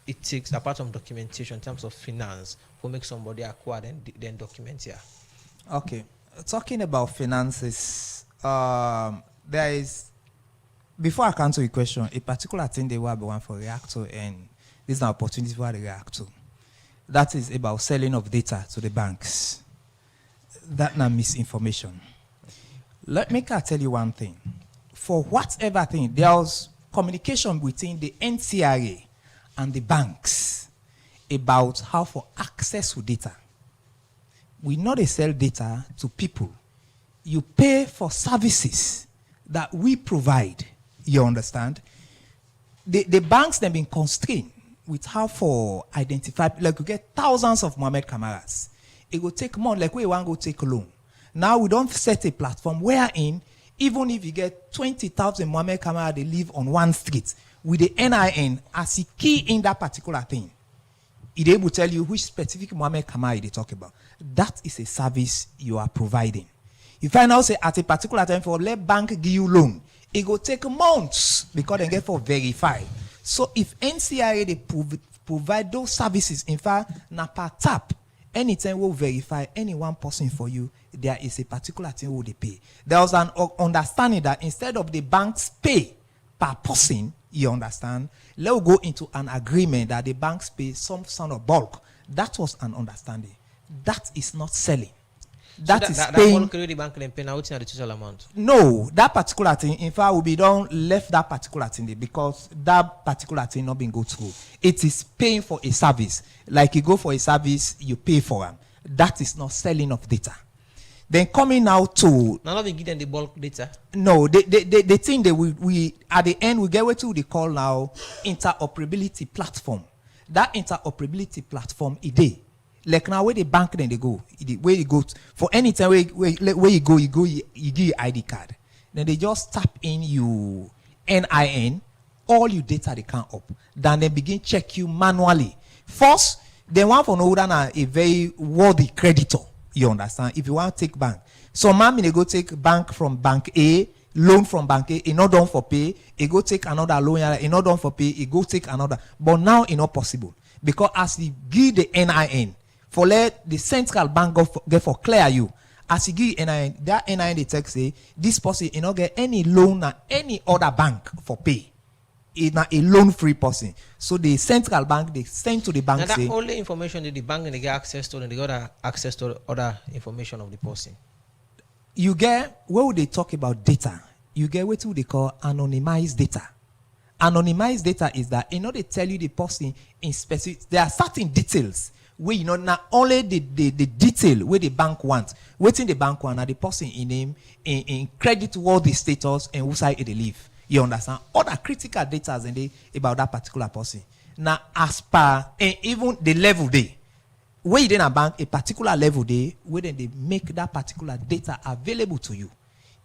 S1: it takes, apart from documentation, in terms of finance, for make somebody acquire then document here?
S10: Okay, talking about finances, there is, before I come to the question, a particular thing they were one for Reactor, and this is an opportunity for the Reactor. That is about selling of data to the banks. That's not misinformation. Let me tell you one thing. For whatever thing, there was communication between the NCRA and the banks about how for access to data. We not sell data to people. You pay for services that we provide. You understand? The banks have been constrained with how for identify, like you get thousands of Mohammed Kamaras. It will take months, like we want to go take a loan. Now we don't set a platform wherein even if you get 20,000 Mohammed Kamara, they live on one street, with the NIN as a key in that particular thing, it will tell you which specific Mohammed Kamara they talk about. That is a service you are providing. You find out say at a particular time for let bank give you loan, it will take months because they get for verify. So if NCRA they provide those services, in fact, Napa tap, anytime we'll verify any one person for you, there is a particular thing will they pay. There was an understanding that instead of the banks pay per person, you understand? Let's go into an agreement that the banks pay some sort of bulk. That was an understanding. That is not selling. That is paying.
S1: That bulk the bank can pay now the total amount.
S10: No, that particular thing, in fact, will be done left that particular thing there because that particular thing not being go through. It is paying for a service. Like you go for a service, you pay for them. That is not selling of data. Then coming now to
S1: now we give them the bulk data.
S10: No, the thing that we at the end we get what they call now interoperability platform. That interoperability platform is like now where the bank then they go, where you go for any time where you go, you give your ID card. Then they just tap in your NIN, all your data they can up. Then they begin check you manually. First, they want for no than a very worthy creditor. You understand? If you want to take bank, so man they go take bank from bank A, loan from bank A, not done for pay, it go take another loan, it not done for pay, it go take another. But now it's not possible because as you give the NIN, for let the central bank get for clear you. As you give NIN, that NIN they take say this person you not get any loan at any other bank for pay. It's not a loan-free person. So the central bank they send to the bank.
S1: Now
S10: say,
S1: that only information that the bank they get access to, and they got access to other information of the person.
S10: You get where would they talk about data? You get what they call anonymized data. Anonymized data is that they tell you the person in specific. There are certain details where not only the detail where the bank wants, waiting the bank want, and the person in name in credit worthy status and who side they live. You understand? Other critical data about that particular person. Now, as per and even the level they, where you then a bank a particular level they, where then they make that particular data available to you.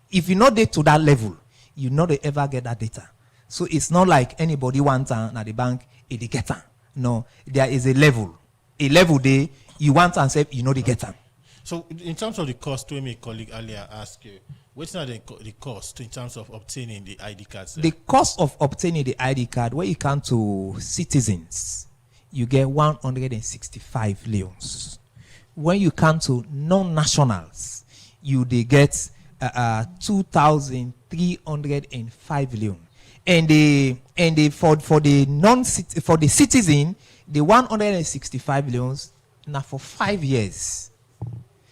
S10: If you not there to that level, you not ever get that data. So it's not like anybody wants at the bank, they get them. No, there is a level. A level there, you want and say you know they get them.
S2: So in terms of the cost, when my colleague earlier asked you, what's not the cost in terms of obtaining the ID cards?
S10: The cost of obtaining the ID card, where you come to citizens, you get 165 leons. When you come to non-nationals, they get 2,305 leons. And for the citizen, the 165 leons now for 5 years.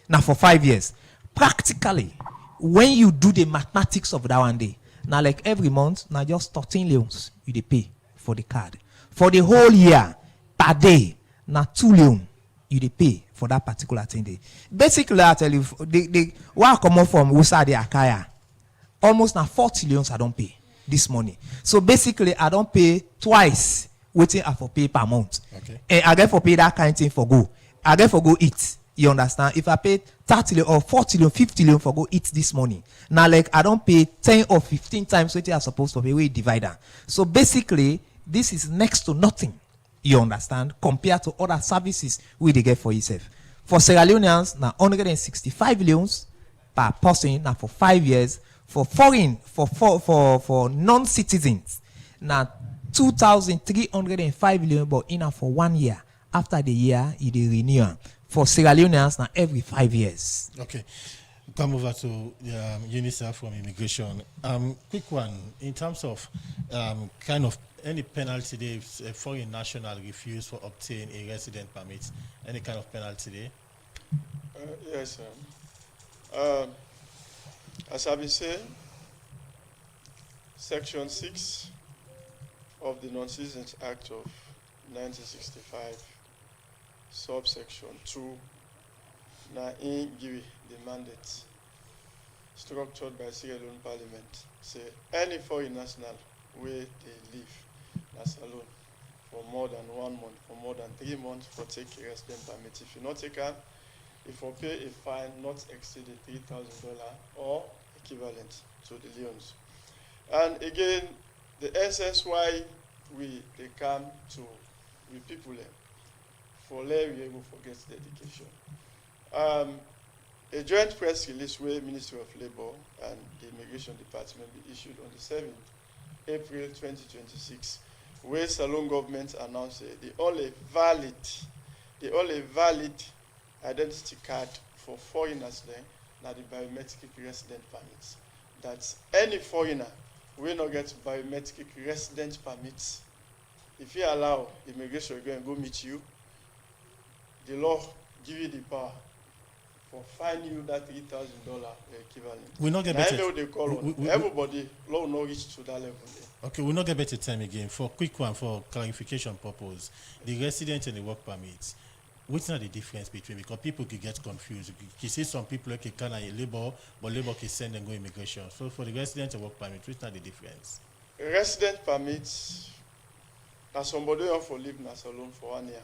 S10: Now for 5 years. Practically, when you do the mathematics of that one day, now like every month, now just 13 leons you they pay for the card. For the whole year, per day, now 2 leons you they pay for that particular thing day. Basically, I tell you, where I come from Usade Akaya, almost now 40 leons I don't pay this money. So basically, I don't pay twice waiting for pay per month.
S2: Okay.
S10: And I get for pay that kind of thing for go. I get for go eat. You understand? If I pay 30 or 40 or 50 for go eat this morning, now like I don't pay 10 or 15 times what I'm supposed to pay, we divide that. So basically, this is next to nothing. You understand? Compared to other services we they get for yourself. For Sierra Leoneans, now 165 leons per person now for 5 years. For foreign, for non-citizens, now 2,305 leons, but enough for 1 year. After the year, it is renewal. For Sierra Leoneans, now every 5 years.
S2: Okay. Come over to UNICEF from immigration. Quick one. In terms of kind of any penalty there if a foreign national refuse for obtain a resident permit, any kind of penalty there?
S11: Yes, sir. As I've been saying, Section 6 of the Non-Citizens Act of 1965, subsection 2, now in give the mandate structured by Sierra Leone Parliament, say any foreign national where they live, that's alone, for more than 1 month, for more than 3 months, for take a resident permit. If you not take a, if you pay a fine not exceeding $3,000 or equivalent to the leons. And again, the essence why they come to we people for let we able forget the education. A joint press release where Ministry of Labour and the Immigration Department be issued on the 7th April 2026, where Salone government announced the only valid identity card for foreigners then now the biometric resident permits. That any foreigner we not get biometric resident permits. If you allow immigration to go meet you, the law give you the power for fine you that $3,000 equivalent.
S2: We not get better.
S11: They call on everybody. Law no reach to that level.
S2: Okay, we'll not get better time again. For quick one, for clarification purpose, the resident and the work permits, what's not the difference between? Because people can get confused. You see some people like can labor, but labor can send and go immigration. So for the resident and work permit, what's not the difference?
S11: Resident permits, now somebody who for live in a salon for 1 year.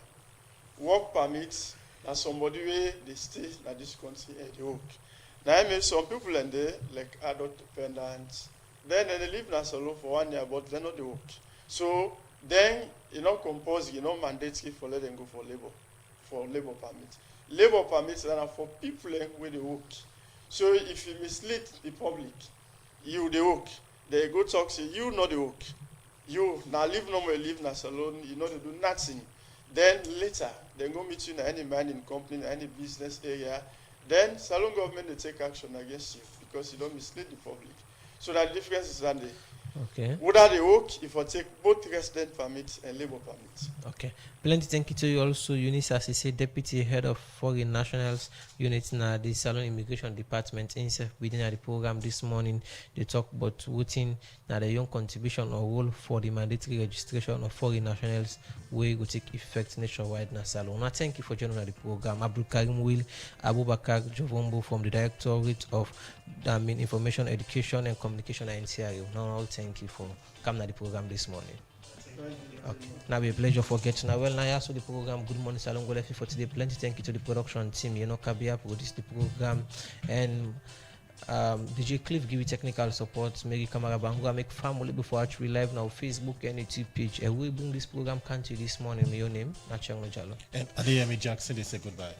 S11: Work permits, now somebody where they stay in this country and they work. Now I mean some people in there like adult dependents. Then they live in a salon for 1 year, but they're not the work. So then compulsory, mandatory for let them go for labor permits. Labor permits are for people where they work. So if you mislead the public, you the work. They go talk say you not the work. You now live normally live in a salon, you know they do nothing. Then later they go meet you in any mining company, any business area. Then salon government they take action against you because you don't mislead the public. So that difference is that
S1: okay.
S11: Whether they work if I take both resident permits and labor permits.
S1: Okay. Plenty thank you to you also, Eunice Asise, Deputy Head of Foreign Nationals Unit in the Salon Immigration Department. Within the program this morning, they talk about voting now the young contribution or role for the mandatory registration of foreign nationals where will take effect nationwide in Salon. Now, thank you for joining the program. Abdul Karim Will Abubakar Jovombo from the Directorate of Information, Education and Communication at NCRU. Now, thank you for coming to the program this morning. Okay. Now be a pleasure for getting now. Well, now also the program Good Morning Salon Go for today. Plenty thank you to the production team. Kabia produced the program and DJ Cliff give you technical support. Mary Kamara Bangua make family before actually live now Facebook and YouTube page. And we bring this program country this morning. Your name, Nachang Jalo.
S2: And Adeyemi Jackson, they say goodbye.